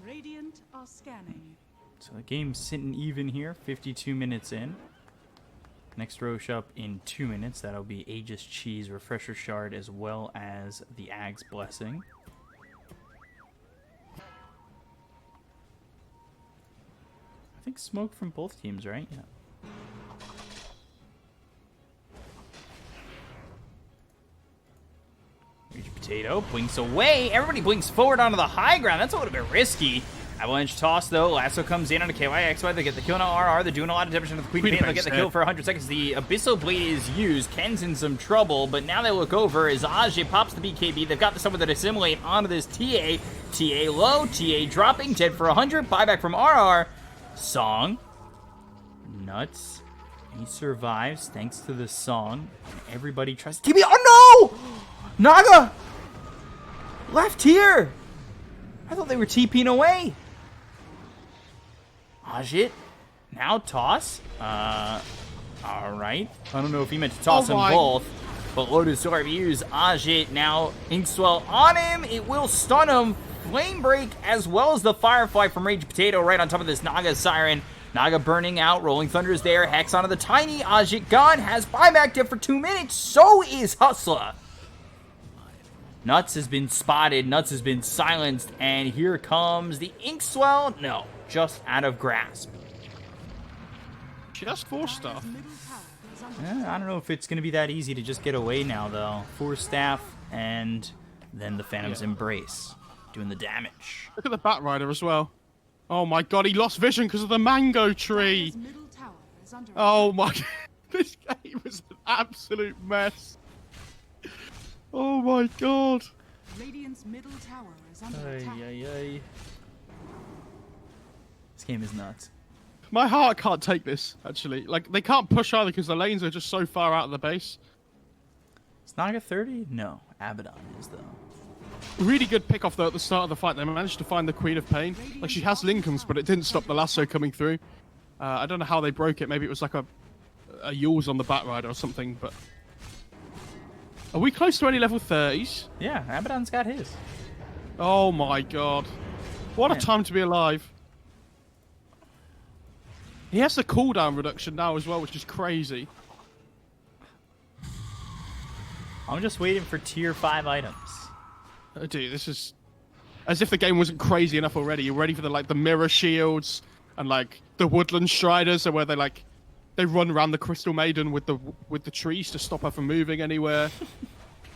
Radiant are scanning. So the game's sitting even here, 52 minutes in. Next Roche up in 2 minutes. That'll be Aegis Cheese, Refresher Shard, as well as the Ag's Blessing. I think smoke from both teams, right? Yeah. Rage Potato blinks away. Everybody blinks forward onto the high ground. That's a little bit risky. Avalanche toss, though. Lasso comes in on a KYXY. They get the kill on RR. They're doing a lot of damage to the Queen Pain. They'll get the kill for 100 seconds. The Abyssal Blade is used. Ken's in some trouble, but now they look over as Ajay pops the BKB. They've got someone that assimilate onto this TA. TA low. TA dropping. Dead for 100. Buyback from RR. Song. Nuts. He survives thanks to the song. Everybody tries to TP. Oh, no! Naga! Left here! I thought they were TPing away. Ajit. Now toss. Alright. I don't know if he meant to toss them both. But Lotus Orb used Ajit. Now Inkswell on him. It will stun him. Flame Break as well as the Firefly from Rage Potato right on top of this Naga Siren. Naga burning out. Rolling Thunder is there. Hex onto the Tiny. Ajit gone. Has buyback dip for 2 minutes. So is Hustler. Nuts has been spotted. Nuts has been silenced. And here comes the Inkswell. No, just out of grasp. Just 4-staff. I don't know if it's going to be that easy to just get away now, though. 4-staff and then the Phantom's Embrace doing the damage. Look at the Batrider as well. Oh my god, he lost vision because of the mango tree. Oh my... This game is an absolute mess. Oh my god. Radiant's middle tower is is under Ay, attack. ay, ay. This game is nuts. My heart can't take this, actually. Like, they can't push either because the lanes are just so far out of the base. Is Naga 30? No. Abaddon is, though. Really good pick off, though, at the start of the fight. They managed to find the Queen of Pain. Like, she has Lincolns, but it didn't stop the lasso coming through. I don't know how they broke it. Maybe it was like a Yules on the Batrider or something, but... Are we close to any level 30s? Yeah, Abaddon's got his. Oh my god. What a time to be alive. He has the cooldown reduction now as well, which is crazy. I'm just waiting for tier 5 items. Dude, this is... As if the game wasn't crazy enough already. You're ready for the mirror shields and the woodland striders, where they run around the Crystal Maiden with the trees to stop her from moving anywhere.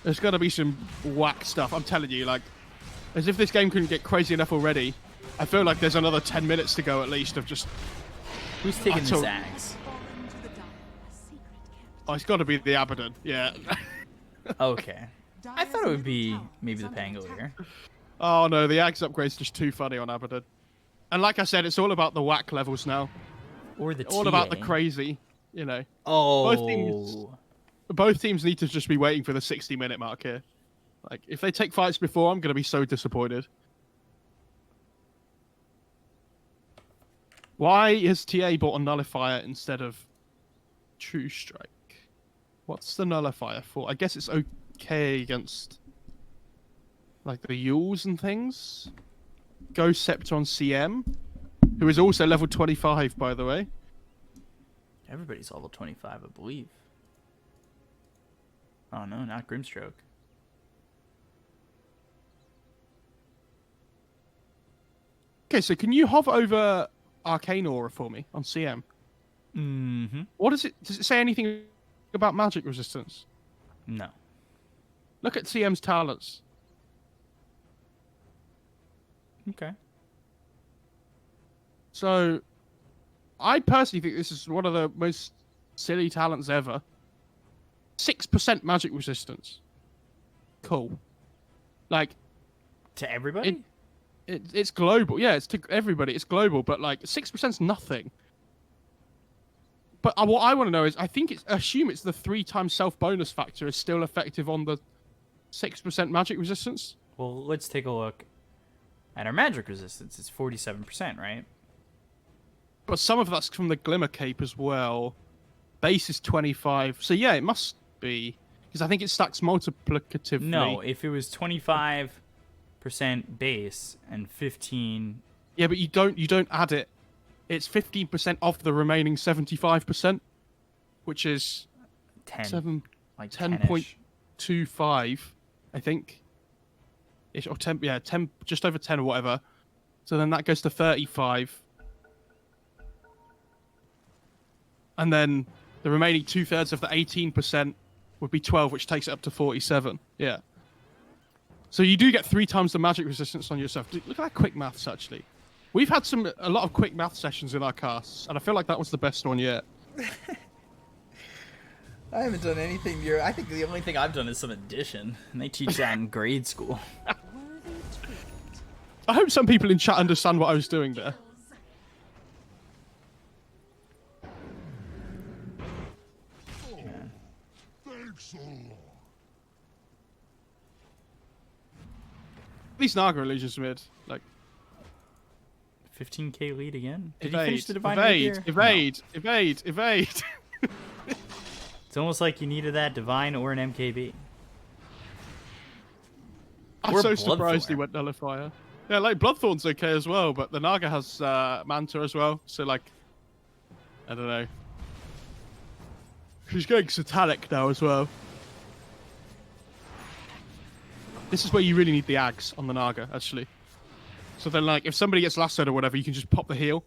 There's got to be some whack stuff. I'm telling you, as if this game couldn't get crazy enough already. I feel like there's another 10 minutes to go at least of just... Who's taking this axe? Fallen to the dire. A secret kept. Oh, it's got to be the Abaddon. Yeah. Okay. I thought it would be Tower maybe is the under Pangolier. Oh no, the Axe upgrade's just too funny on Abaddon. And like I said, it's all about the whack levels now. Or the All TA. about the crazy, you know. Oh. Both teams need to just be waiting for the 60-minute mark here. Like, if they take fights before, I'm going to be so disappointed. Why has TA bought a nullifier instead of True Strike? What's the nullifier for? I guess it's okay against, the Yules and things. Ghost Scepter on CM, who is also level 25, by the way. Everybody's level 25, I believe. Oh no, not Grimstroke. Okay, so can you hover over Arcane Aura for me on CM? Mm-hmm. What is it? Does it say anything about magic resistance? No. Look at CM's talents. Okay. So, I personally think this is one of the most silly talents ever. 6% magic resistance. Cool. To everybody? It's global. Yeah, it's to everybody. It's global, but 6%'s nothing. But what I want to know is, assume it's the 3 times self bonus factor is still effective on the 6% magic resistance. Well, let's take a look at our magic resistance. It's 47%, right? But some of that's from the Glimmer Cape as well. Base is 25. So yeah, it must be. Because I think it stacks multiplicatively. No, if it was 25% base and 15... Yeah, but you don't add it. It's 15% off the remaining 75%, which is 10. Like 10.25, I think. Ish, or 10, yeah, 10, just over 10 or whatever. So then that goes to 35. And then the remaining 2/3 of the 18% would be 12, which takes it up to 47. Yeah. So you do get 3 times the magic resistance on yourself. Look at that quick maths, actually. We've had a lot of quick math sessions in our casts, and I feel like that was the best one yet. I haven't done anything near... I think the only thing I've done is some addition, and they teach that in grade school. Worthy treat. I hope some people in chat understand what I was doing there. These Naga illusions mid. 15k lead again? Did Evade, he finish the divine evade, rapier? evade, No. evade, evade. It's almost like you needed that divine or an MKB. I'm Or so Bloodthorn. surprised he went nullifier. Yeah, Bloodthorn's okay as well, but the Naga has Manta as well, so I don't know. She's going satanic now as well. This is where you really need the Ags on the Naga, actually. So then, if somebody gets lassoed or whatever, you can just pop the heal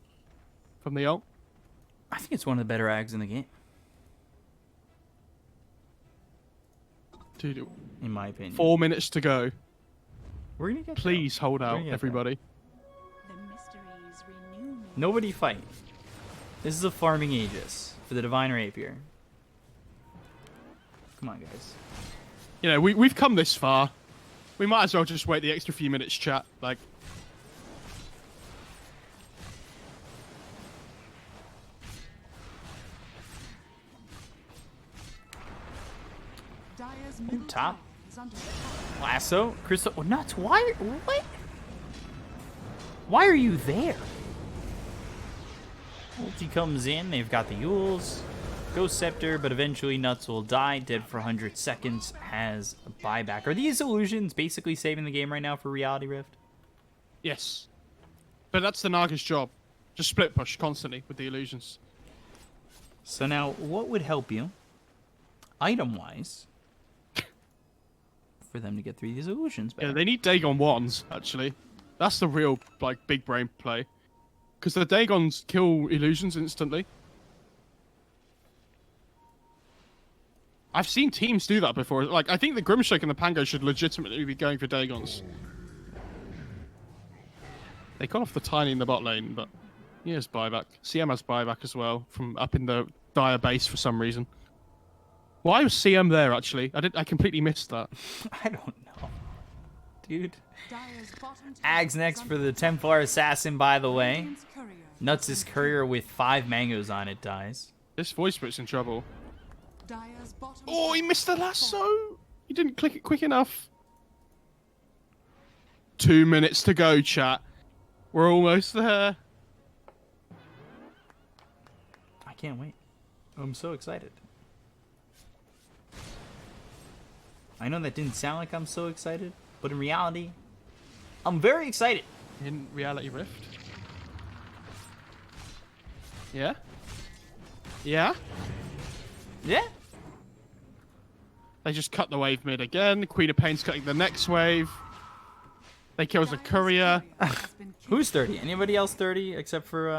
from the ult. I think it's one of the better ags in the game, Dude, in my opinion. 4 minutes to go. We're gonna get Please hold out, get everybody. The mysteries renew me. Nobody fight. This is a farming Aegis for the divine rapier. Come on, guys. You know, we've come this far. We might as well just wait the extra few minutes, chat. Like, Dire's middle Top. tower is under attack. Lasso, Crystal. Oh, nuts. Why? What? Why are you there? Ulti comes in. They've got the Yules. Ghost Scepter, but eventually Nuts will die. Dead for 100 seconds. Has a buyback. Are these illusions basically saving the game right now for Reality Rift? yes. But that's the Naga's job. Just split push constantly with the illusions. So now, what would help you, item-wise, for them to get through these illusions better? Yeah, they need Dagon 1s, actually. That's the real, like, big brain play. Because the Dagons kill illusions instantly. I've seen teams do that before. Like, I think the Grimstroke and the Pango should legitimately be going for Dagons. They got off the Tiny in the bot lane, but he has buyback. CM has buyback as well from up in the Dire base for some reason. Why was CM there, actually? I completely missed that. I don't know. Dude. Dire's bottom tower Ags next is for under the attack. Templar Assassin, by the way. Radiant's courier Nuts' courier with 5 mangoes on it dies. This voice bit's in trouble. Dire's bottom Oh, he tower missed the has lasso! fallen. He didn't click it quick enough. 2 minutes to go, chat. We're almost there. I can't wait. I'm so excited. I know that didn't sound like I'm so excited, but in reality, I'm very excited. In Reality Rift. Yeah? Yeah? Yeah? They just cut the wave mid again. Queen of Pain's cutting the next wave. They kills a Dire's courier. has been killed. Who's 30? Anybody else 30 except for,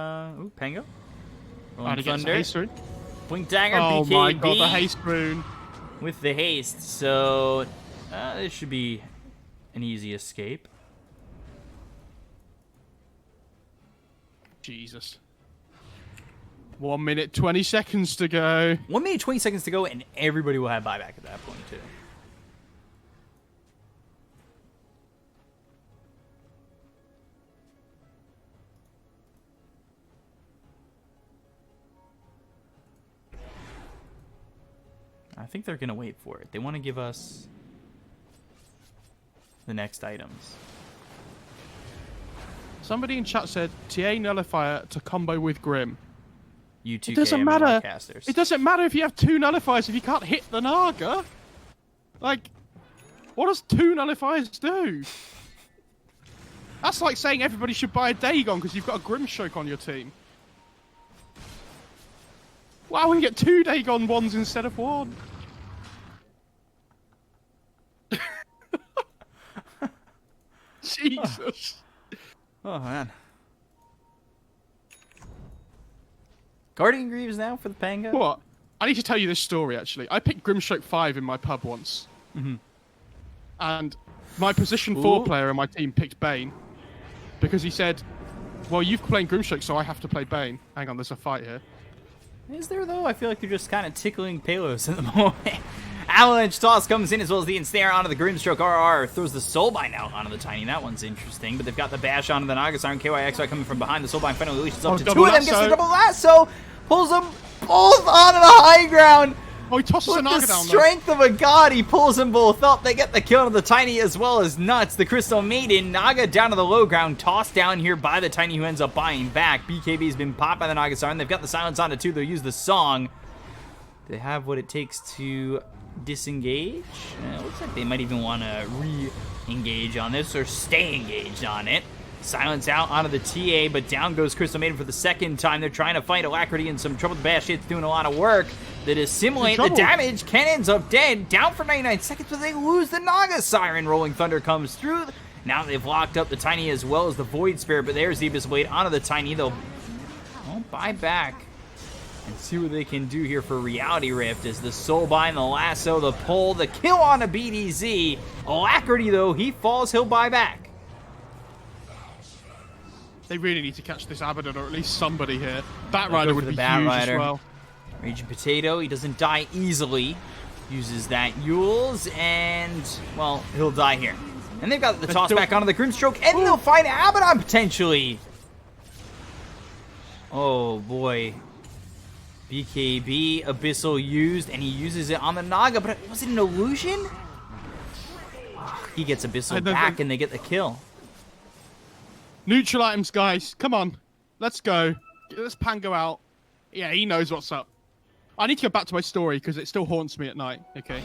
Pango? Rolling And he gets a Thunder. haste rune. Blink Dagger, Oh BKB my god, the haste rune. with the haste. So, this should be an easy escape. Jesus. 1 minute, 20 seconds to go. 1 minute, 20 seconds to go, and everybody will have buyback at that point, too. I think they're going to wait for it. They want to give us the next items. Somebody in chat said TA Nullifier to combo with Grim. You two It doesn't matter. casters. It doesn't matter if you have 2 nullifiers if you can't hit the Naga. Like, what does 2 nullifiers do? That's like saying everybody should buy a Dagon because you've got a Grimstroke on your team. Wow, we get 2 Dagon 1s instead of 1. Jesus. Oh, man. Guardian Greaves now for the Pango? What? I need to tell you this story, actually. I picked Grimstroke 5 in my pub once. And my position 4 Ooh. player in my team picked Bane. Because he said, well, you've played Grimstroke, so I have to play Bane. Hang on, there's a fight here. Is there, though? I feel like you're just kind of tickling Palos at the moment. Avalanche Toss comes in as well as the Ensnare onto the Grimstroke. RR throws the Soulbind out onto the Tiny. That one's interesting. But they've got the Bash onto the Naga Siren. KYXY coming from behind. The Soulbind finally unleashes up to 2 double of them. Gets lasso. the double lasso. Pulls them both onto the high ground. Oh, he tosses the With Naga the down there. strength of a god, he pulls them both up. They get the kill on the Tiny as well as Nuts. The Crystal Maiden, Naga down to the low ground, tossed down here by the Tiny who ends up buying back. BKB has been popped by the Naga Siren. They've got the silence on it too. They'll use the song. They have what it takes to disengage. It looks like they might even want to re-engage on this or stay engaged on it. Silence out onto the TA, but down goes Crystal Maiden for the second time. They're trying to fight Alacrity in some trouble. The Bash Hit's doing a lot of work. They dissimulate the trouble. damage. Ken ends up dead, down for 99 seconds, but they lose the Naga Siren. Rolling Thunder comes through. Now they've locked up the Tiny as well as the Void Spirit, but there's the Abyss Blade onto the Tiny. They'll buy back and see what they can do here for Reality Rift as the Soulbind, the Lasso, the pull, the kill on a BDZ. Alacrity, though, he falls, he'll buy back. They really need to catch this Abaddon, or at least somebody here. Bat They'll Rider go would for the be Bat huge Rider. as well. Raging Potato, he doesn't die easily. Uses that Yules, and, well, he'll die here. And they've got the toss back onto the Grimstroke, and they'll find Abaddon potentially. Oh boy. BKB, Abyssal used, and he uses it on the Naga, but was it an illusion? He gets Abyssal back, and they get the kill. Neutral items, guys. Come on. Let's go. Let's Pango out. Yeah, he knows what's up. I need to go back to my story because it still haunts me at night. Okay.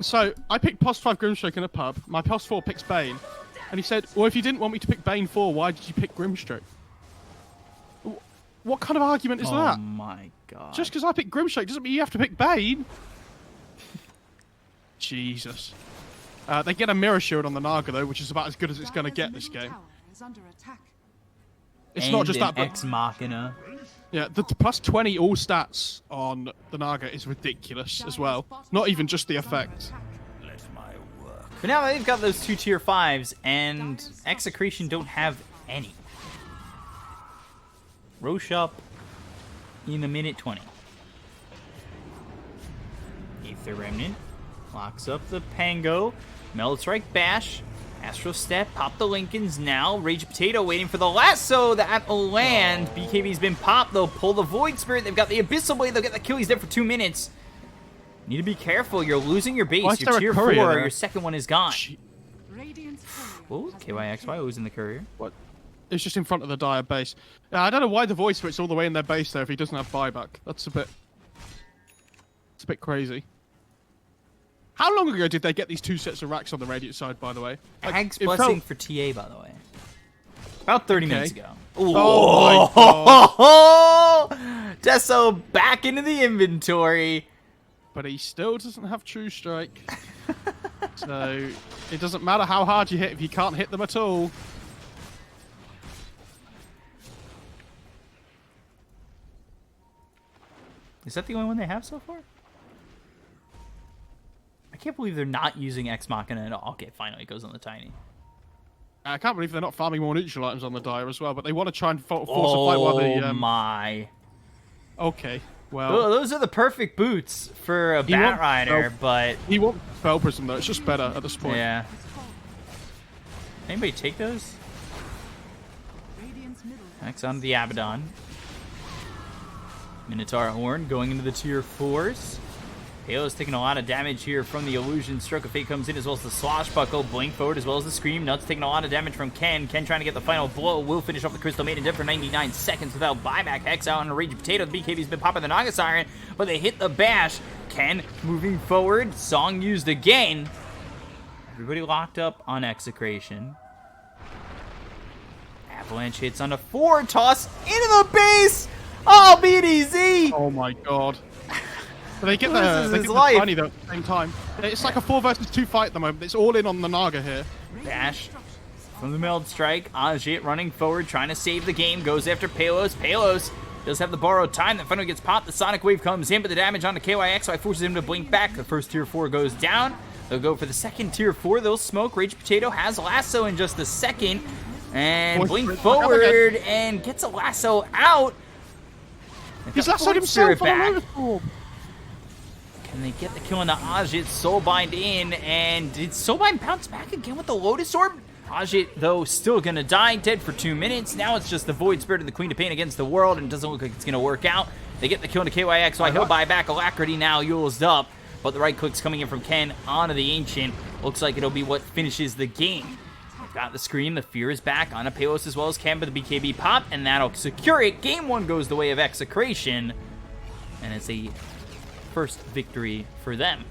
So I picked +5 Grimstroke in a pub. My +4 picks Bane. And he said, well, if you didn't want me to pick Bane 4, why did you pick Grimstroke? What kind of argument is that? Oh my god. Just because I picked Grimstroke doesn't mean you have to pick Bane. Jesus. They get a mirror shield on the Naga, though, which is about as good as it's going to get this game. It's not just that, but Ex Machina. yeah, the +20 all stats on the Naga is ridiculous as well. Not even just the effect. But now they've got those 2 tier 5s, and Execration don't have any. Roche up in a minute 20. Aether Remnant locks up the Pango. Meld Strike Bash. Astro Step, pop the Lincolns now. Rage Potato waiting for the lasso that will land. BKB's been popped. They'll pull the Void Spirit. They've got the Abyssal Blade. They'll get the kill. He's there for 2 minutes. Need to be careful. You're losing your base. Your tier 4, your second one is gone. Oh, KYXY was in the courier. What? It's just in front of the Dire base. I don't know why the Void Spirit's all the way in their base there if he doesn't have buyback. That's a bit... It's a bit crazy. How long ago did they get these 2 sets of racks on the Radiant side, by the way? Like, Hag's Blessing for TA, by the way. About 30 minutes ago. Ooh. Oh my god! Deso back into the inventory. But he still doesn't have True Strike. So, it doesn't matter how hard you hit if you can't hit them at all. Is that the only one they have so far? I can't believe they're not using Ex Machina at all. Okay, finally it goes on the Tiny. I can't believe they're not farming more neutral items on the Dire as well, but they want to try and force a fight while they... Oh my. Okay, well... Those are the perfect boots for a Bat Rider, but... He won't Spell Prism though, it's just better at this point. Yeah. Anybody take those? Next on the Abaddon. Minotaur Horn going into the tier 4s. Halo's taking a lot of damage here from the Illusion. Stroke of Fate comes in as well as the Swashbuckle. Blink forward as well as the Scream. Nuts taking a lot of damage from Ken. Ken trying to get the final blow. Will finish off the Crystal Maiden dead for 99 seconds without buyback. Hex out on a Rage Potato. The BKB's been popping the Naga Siren, but they hit the bash. Ken moving forward. Song used again. Everybody locked up on Execration. Avalanche hits on a 4. Toss into the base. Oh, BDZ! Oh my god. But they get the Tiny though at the same time. It's like a 4 versus 2 fight at the moment. It's all in on the Naga here. Bash from the Meld Strike. Ajit running forward, trying to save the game. Goes after Palos. Palos does have the borrowed time. That finally gets popped. The Sonic Wave comes in, but the damage on the KYXY forces him to blink back. The first tier 4 goes down. They'll go for the second tier 4. They'll smoke. Rage Potato has lasso in just a second. And blink forward and gets a lasso out. He's lassoed himself back. And they get the kill on the Ajit. Soulbind in, and did Soulbind bounce back again with the Lotus Orb? Ajit, though, still gonna die, dead for 2 minutes. Now it's just the Void Spirit of the Queen of Pain against the world, and it doesn't look like it's gonna work out. They get the kill into KYXY. He'll buy back. Alacrity now used up, but the right click's coming in from Ken onto the Ancient. Looks like it'll be what finishes the game. Got the Scream, the Fear is back on a Palos as well as Ken, but the BKB pop, and that'll secure it. Game 1 goes the way of Execration, and it's a first victory for them.